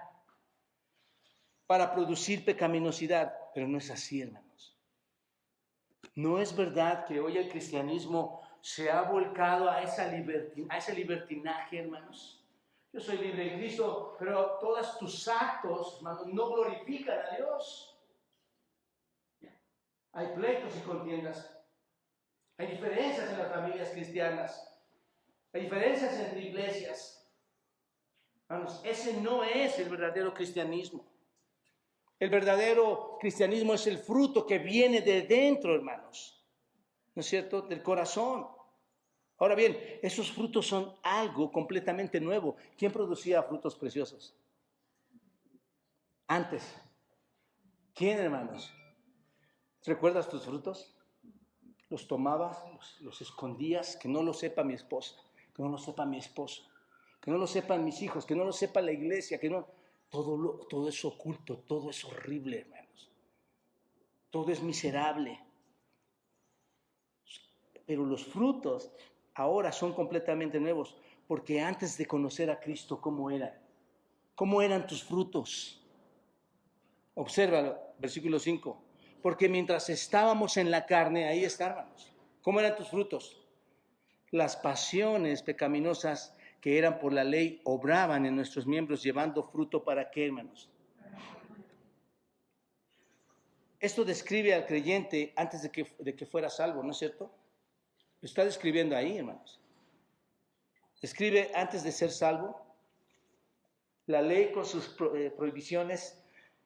para producir pecaminosidad, pero no es así, hermanos. No es verdad que hoy el cristianismo se ha volcado a ese libertinaje, hermanos. Yo soy libre en Cristo, pero todos tus actos, hermanos, no glorifican a Dios. Hay pleitos y contiendas. Hay diferencias en las familias cristianas. Hay diferencias entre iglesias. Hermanos, ese no es el verdadero cristianismo. El verdadero cristianismo es el fruto que viene de dentro, hermanos. ¿No es cierto? Del corazón. Ahora bien, esos frutos son algo completamente nuevo. ¿Quién producía frutos preciosos? Antes. ¿Quién, hermanos? ¿Recuerdas tus frutos? Los tomabas, los escondías, que no lo sepa mi esposa, que no lo sepa mi esposo, que no lo sepan mis hijos, que no lo sepa la iglesia, que no... Todo es oculto, todo es horrible, hermanos. Todo es miserable. Pero los frutos ahora son completamente nuevos, porque antes de conocer a Cristo, ¿cómo eran? ¿Cómo eran tus frutos? Obsérvalo, versículo 5. Porque mientras estábamos en la carne, ahí estábamos. ¿Cómo eran tus frutos? Las pasiones pecaminosas que eran por la ley obraban en nuestros miembros, llevando fruto para qué, hermanos. Esto describe al creyente antes de que fuera salvo, ¿no es cierto? Lo está describiendo ahí, hermanos. Describe antes de ser salvo. La ley con sus prohibiciones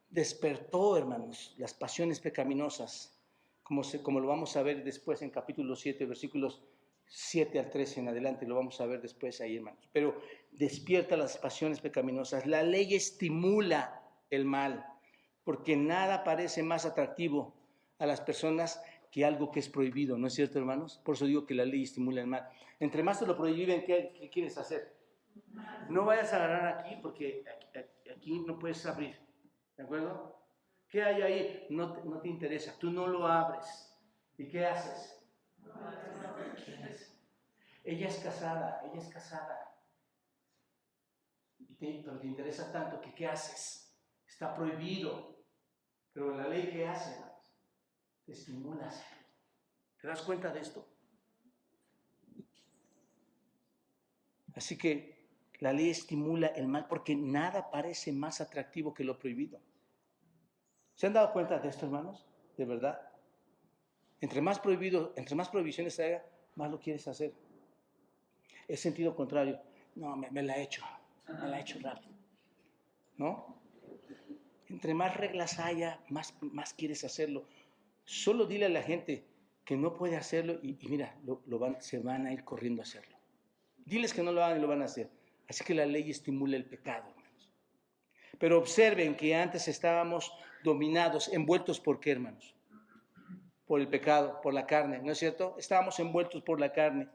despertó, hermanos, las pasiones pecaminosas, como lo vamos a ver después en capítulo 7, versículos 7 al 13 en adelante, lo vamos a ver después ahí, hermanos. Pero despierta las pasiones pecaminosas. La ley estimula el mal, porque nada parece más atractivo a las personas que algo que es prohibido, ¿no es cierto, hermanos? Por eso digo que la ley estimula el mal. Entre más te lo prohíben, ¿qué quieres hacer? No vayas a agarrar aquí, porque aquí no puedes abrir, ¿de acuerdo? ¿Qué hay ahí? No te interesa, tú no lo abres. ¿Y qué haces? Ella es casada. Pero te interesa tanto que ¿qué haces? Está prohibido. Pero la ley, ¿qué hace? Te estimula a hacerlo. ¿Te das cuenta de esto? Así que la ley estimula el mal porque nada parece más atractivo que lo prohibido. ¿Se han dado cuenta de esto, hermanos? De verdad. Entre más prohibiciones haya, más lo quieres hacer. Es sentido contrario. No, me la he hecho rápido. ¿No? Entre más reglas haya, más quieres hacerlo. Solo dile a la gente que no puede hacerlo y mira, se van a ir corriendo a hacerlo. Diles que no lo hagan y lo van a hacer. Así que la ley estimula el pecado, hermanos. Pero observen que antes estábamos dominados, envueltos ¿por qué, hermanos? Por el pecado, por la carne, ¿no es cierto? Estábamos envueltos por la carne.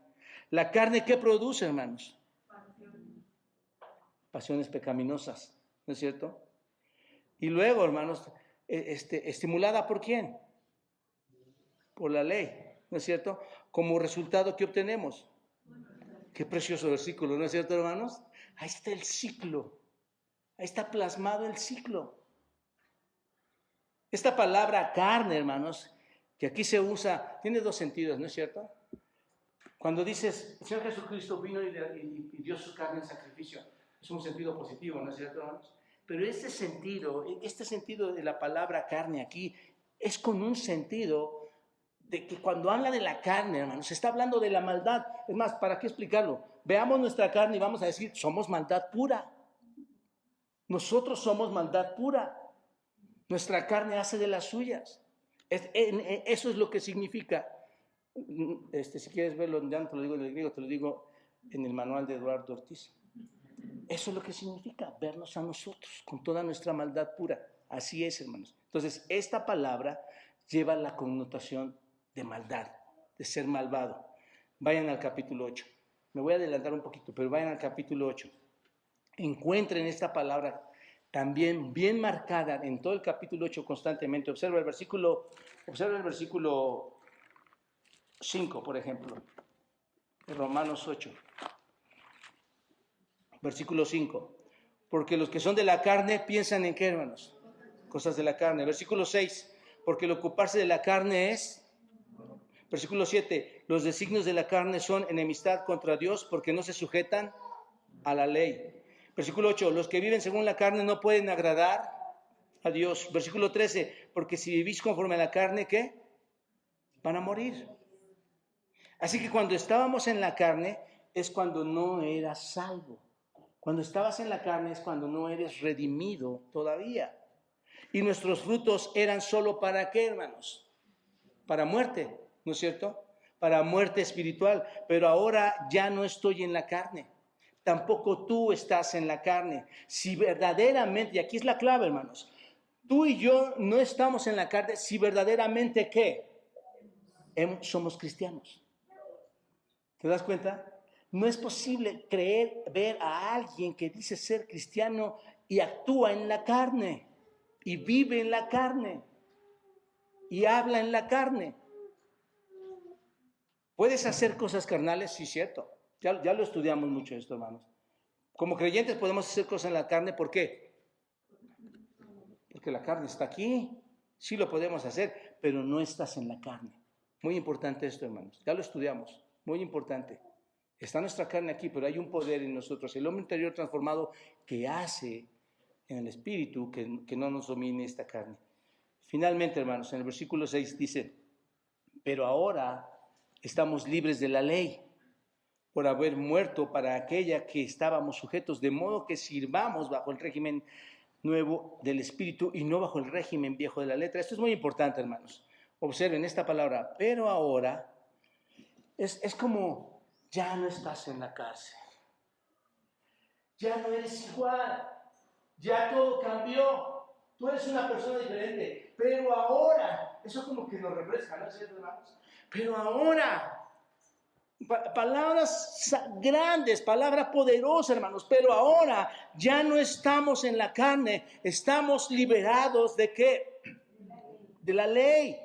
¿La carne qué produce, hermanos? Pasiones pecaminosas, ¿no es cierto? Y luego, hermanos, estimulada ¿por quién? Por la ley, ¿no es cierto? Como resultado, ¿qué obtenemos? Qué precioso versículo, ¿no es cierto, hermanos? Ahí está el ciclo. Ahí está plasmado el ciclo. Esta palabra carne, hermanos, que aquí se usa, tiene dos sentidos, ¿no es cierto? Cuando dices, el Señor Jesucristo vino y dio su carne en sacrificio, es un sentido positivo, ¿no es cierto, hermanos? Pero este sentido de la palabra carne aquí, es con un sentido de que cuando habla de la carne, hermanos, se está hablando de la maldad. Es más, ¿para qué explicarlo? Veamos nuestra carne y vamos a decir, somos maldad pura. Nosotros somos maldad pura. Nuestra carne hace de las suyas. Eso es lo que significa. Si quieres verlo, ya no te lo digo en el griego, te lo digo en el manual de Eduardo Ortiz. Eso es lo que significa, vernos a nosotros con toda nuestra maldad pura. Así es, hermanos. Entonces, esta palabra lleva la connotación de maldad, de ser malvado. Vayan al capítulo 8. Me voy a adelantar un poquito, pero vayan al capítulo 8. Encuentren esta palabra también bien marcada en todo el capítulo 8 constantemente. Observa el versículo 5, por ejemplo, de Romanos 8. Versículo 5. Porque los que son de la carne piensan en qué, hermanos? Cosas de la carne. Versículo 6. Porque el ocuparse de la carne es... Versículo 7. Los designios de la carne son enemistad contra Dios porque no se sujetan a la ley. Versículo 8. Los que viven según la carne no pueden agradar a Dios. Versículo 13. Porque si vivís conforme a la carne, ¿qué? Van a morir. Así que cuando estábamos en la carne es cuando no eras salvo. Cuando estabas en la carne es cuando no eres redimido todavía. Y nuestros frutos eran solo ¿para qué, hermanos? Para muerte, ¿no es cierto? Para muerte espiritual. Pero ahora ya no estoy en la carne. Tampoco tú estás en la carne. Si verdaderamente, y aquí es la clave, hermanos, tú y yo no estamos en la carne si verdaderamente ¿qué? Somos cristianos. ¿Te das cuenta? No es posible ver a alguien que dice ser cristiano y actúa en la carne, y vive en la carne, y habla en la carne. ¿Puedes hacer cosas carnales? Sí, cierto. Ya lo estudiamos mucho esto, hermanos. Como creyentes podemos hacer cosas en la carne, ¿por qué? Porque la carne está aquí. Sí lo podemos hacer, pero no estás en la carne. Muy importante esto, hermanos. Ya lo estudiamos. Muy importante. Está nuestra carne aquí, pero hay un poder en nosotros, el hombre interior transformado que hace en el espíritu que no nos domine esta carne. Finalmente, hermanos, en el versículo 6 dice, pero ahora estamos libres de la ley por haber muerto para aquella que estábamos sujetos, de modo que sirvamos bajo el régimen nuevo del espíritu y no bajo el régimen viejo de la letra. Esto es muy importante, hermanos. Observen esta palabra, pero ahora es como... Ya no estás en la cárcel. Ya no eres igual. Ya todo cambió. Tú eres una persona diferente. Pero ahora, eso como que nos refresca, ¿no es cierto, hermanos? Pero ahora, palabras grandes, palabra poderosa, hermanos. Pero ahora ya no estamos en la carne. Estamos liberados ¿de qué? De la ley.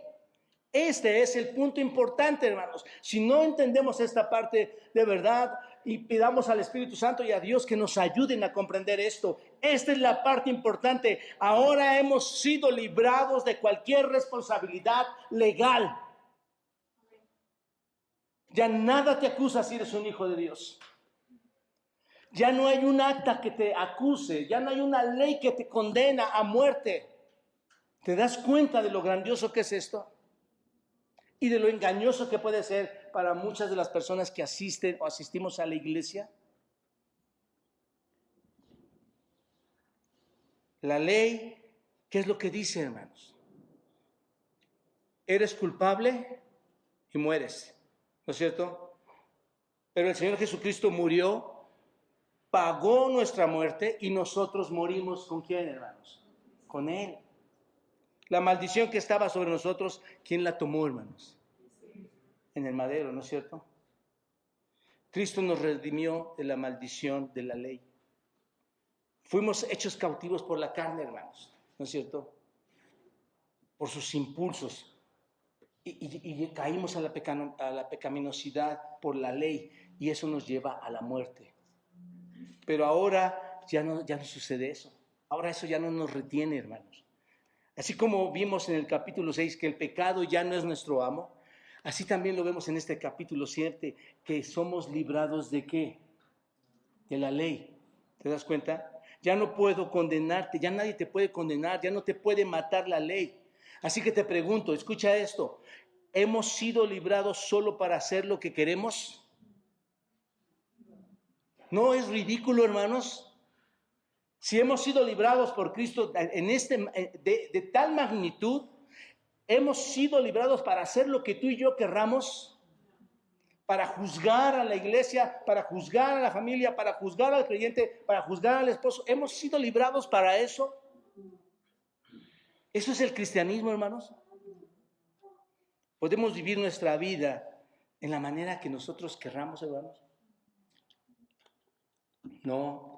Este es el punto importante, hermanos. Si no entendemos esta parte de verdad y pidamos al Espíritu Santo y a Dios que nos ayuden a comprender esto, esta es la parte importante. Ahora hemos sido librados de cualquier responsabilidad legal. Ya nada te acusa si eres un hijo de Dios. Ya no hay un acta que te acuse, ya no hay una ley que te condena a muerte. ¿Te das cuenta de lo grandioso que es esto? Y de lo engañoso que puede ser para muchas de las personas que asisten o asistimos a la iglesia. La ley, ¿qué es lo que dice, hermanos? Eres culpable y mueres, ¿no es cierto? Pero el Señor Jesucristo murió, pagó nuestra muerte y nosotros morimos ¿con quién, hermanos? Con Él. La maldición que estaba sobre nosotros, ¿quién la tomó, hermanos? En el madero, ¿no es cierto? Cristo nos redimió de la maldición de la ley. Fuimos hechos cautivos por la carne, hermanos, ¿no es cierto? Por sus impulsos. Y caímos a la pecaminosidad por la ley y eso nos lleva a la muerte. Pero ahora ya no sucede eso. Ahora eso ya no nos retiene, hermanos. Así como vimos en el capítulo 6 que el pecado ya no es nuestro amo, así también lo vemos en este capítulo 7, que somos librados ¿de qué? De la ley. ¿Te das cuenta? Ya no puedo condenarte, ya nadie te puede condenar, ya no te puede matar la ley. Así que te pregunto, escucha esto, ¿hemos sido librados solo para hacer lo que queremos? ¿No es ridículo, hermanos? Si hemos sido librados por Cristo de tal magnitud, ¿hemos sido librados para hacer lo que tú y yo querramos? Para juzgar a la iglesia, para juzgar a la familia, para juzgar al creyente, para juzgar al esposo. ¿Hemos sido librados para eso? ¿Eso es el cristianismo, hermanos? ¿Podemos vivir nuestra vida en la manera que nosotros querramos, hermanos? No.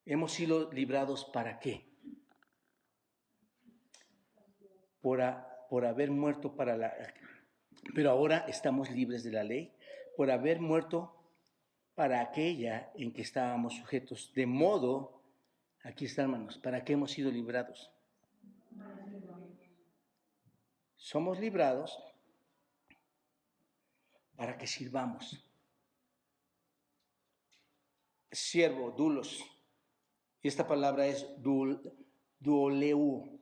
¿Hemos sido librados para qué? Por haber muerto para la... Pero ahora estamos libres de la ley, por haber muerto para aquella en que estábamos sujetos. De modo, aquí está, hermanos, ¿para qué hemos sido librados? Somos librados para que sirvamos. Siervo, dulos. Y esta palabra es duoleu,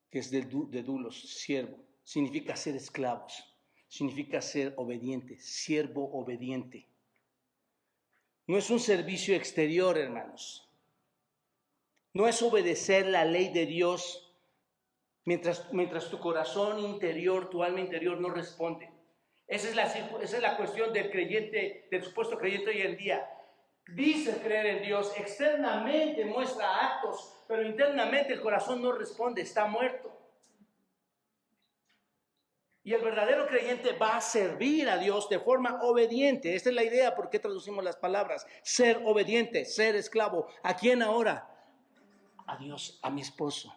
que es de dulos, siervo. Significa ser esclavos. Significa ser obediente, siervo obediente. No es un servicio exterior, hermanos. No es obedecer la ley de Dios mientras tu corazón interior, tu alma interior no responde. Esa es la cuestión del creyente, del supuesto creyente hoy en día. Dice creer en Dios, externamente muestra actos, pero internamente el corazón no responde, está muerto. Y el verdadero creyente va a servir a Dios de forma obediente. Esta es la idea por qué traducimos las palabras. Ser obediente, ser esclavo. ¿A quién ahora? A Dios, a mi esposo.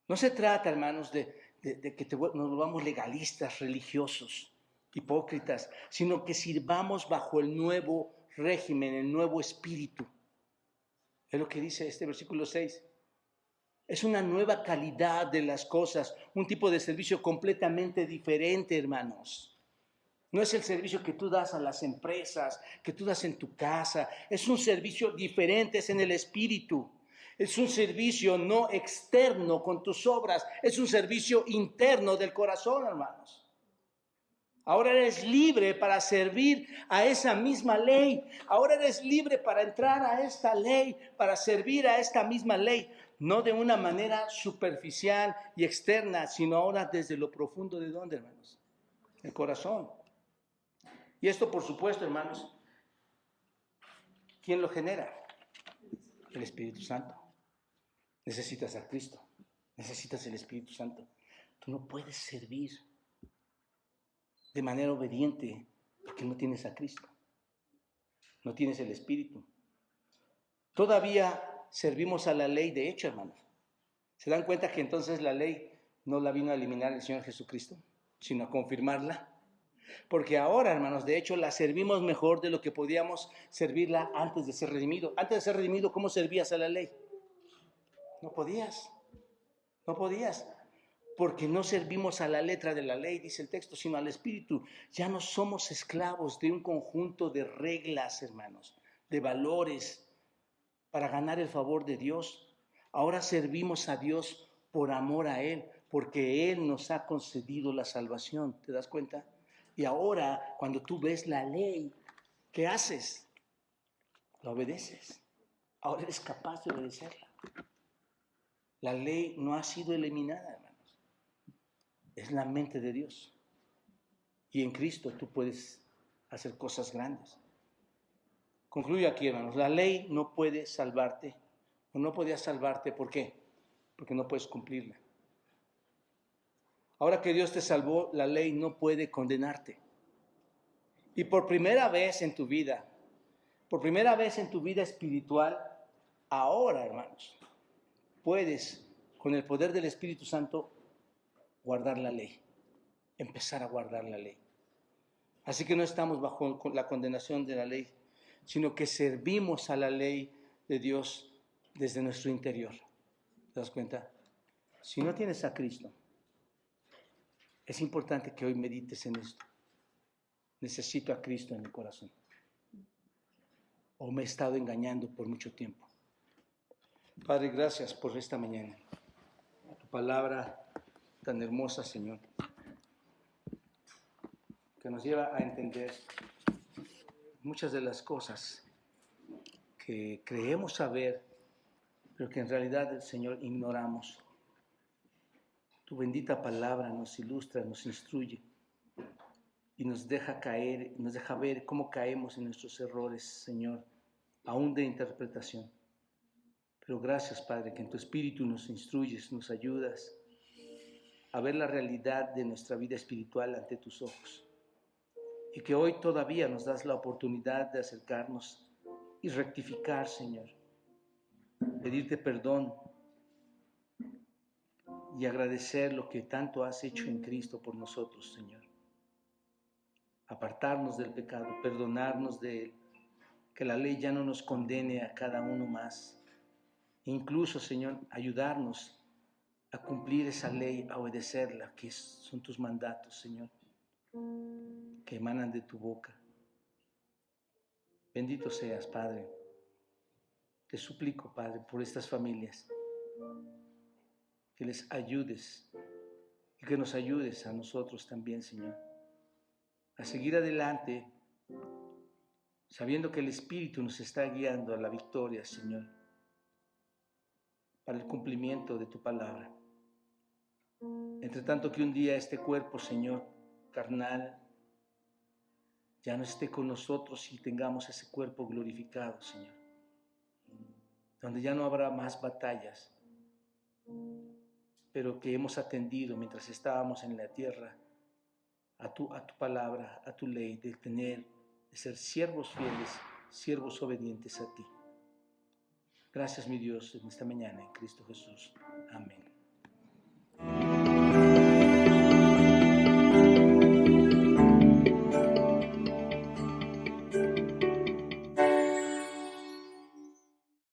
No se trata, hermanos, de que nos volvamos legalistas, religiosos, hipócritas, sino que sirvamos bajo el nuevo régimen, el nuevo espíritu. Es lo que dice este versículo 6. Es una nueva calidad de las cosas, un tipo de servicio completamente diferente, hermanos. No es el servicio que tú das a las empresas, que tú das en tu casa. Es un servicio diferente, es en el espíritu. Es un servicio no externo con tus obras, es un servicio interno del corazón, hermanos. Ahora eres libre para servir a esa misma ley. Ahora eres libre para entrar a esta ley, para servir a esta misma ley. No de una manera superficial y externa, sino ahora desde lo profundo de ¿dónde, hermanos? El corazón. Y esto, por supuesto, hermanos, ¿quién lo genera? El Espíritu Santo. Necesitas a Cristo, necesitas el Espíritu Santo. Tú no puedes servir de manera obediente porque no tienes a Cristo, no tienes el Espíritu. Todavía servimos a la ley, de hecho, hermanos. ¿Se dan cuenta que entonces la ley no la vino a eliminar el Señor Jesucristo, sino a confirmarla? Porque ahora, hermanos, de hecho, la servimos mejor de lo que podíamos servirla antes de ser redimido. Antes de ser redimido, ¿cómo servías a la ley? No podías, porque no servimos a la letra de la ley, dice el texto, sino al Espíritu. Ya no somos esclavos de un conjunto de reglas, hermanos, de valores. para ganar el favor de Dios. Ahora servimos a Dios por amor a Él, porque Él nos ha concedido la salvación. ¿Te das cuenta? Y ahora, cuando tú ves la ley, ¿qué haces? La obedeces. Ahora eres capaz de obedecerla. La ley no ha sido eliminada, hermanos. Es la mente de Dios. Y en Cristo tú puedes hacer cosas grandes. Concluyo aquí, hermanos. La ley no puede salvarte, o no podía salvarte. ¿Por qué? Porque no puedes cumplirla. Ahora que Dios te salvó, la ley no puede condenarte. Y por primera vez en tu vida espiritual, ahora, hermanos, puedes, con el poder del Espíritu Santo, guardar la ley, empezar a guardar la ley. Así que no estamos bajo la condenación de la ley, sino que servimos a la ley de Dios desde nuestro interior. ¿Te das cuenta? Si no tienes a Cristo, es importante que hoy medites en esto. Necesito a Cristo en mi corazón. O me he estado engañando por mucho tiempo. Padre, gracias por esta mañana. Tu palabra tan hermosa, Señor, que nos lleva a entender muchas de las cosas que creemos saber, pero que en realidad, Señor, ignoramos. Tu bendita palabra nos ilustra, nos instruye y nos deja caer, nos deja ver cómo caemos en nuestros errores, Señor, aún de interpretación. Pero gracias, Padre, que en tu Espíritu nos instruyes, nos ayudas a ver la realidad de nuestra vida espiritual ante tus ojos. Y que hoy todavía nos das la oportunidad de acercarnos y rectificar, Señor. Pedirte perdón y agradecer lo que tanto has hecho en Cristo por nosotros, Señor. Apartarnos del pecado, perdonarnos de él, que la ley ya no nos condene a cada uno más. E incluso, Señor, ayudarnos a cumplir esa ley, a obedecerla, que son tus mandatos, Señor, que emanan de tu boca. Bendito seas, Padre. Te suplico, Padre, por estas familias, que les ayudes y que nos ayudes a nosotros también, Señor, a seguir adelante, sabiendo que el Espíritu nos está guiando a la victoria, Señor, para el cumplimiento de tu palabra. Entre tanto que un día este cuerpo, Señor, carnal, ya no esté con nosotros y tengamos ese cuerpo glorificado, Señor, donde ya no habrá más batallas, pero que hemos atendido mientras estábamos en la tierra a tu palabra, a tu ley, de ser siervos fieles, siervos obedientes a ti. Gracias, mi Dios, en esta mañana, en Cristo Jesús. Amén.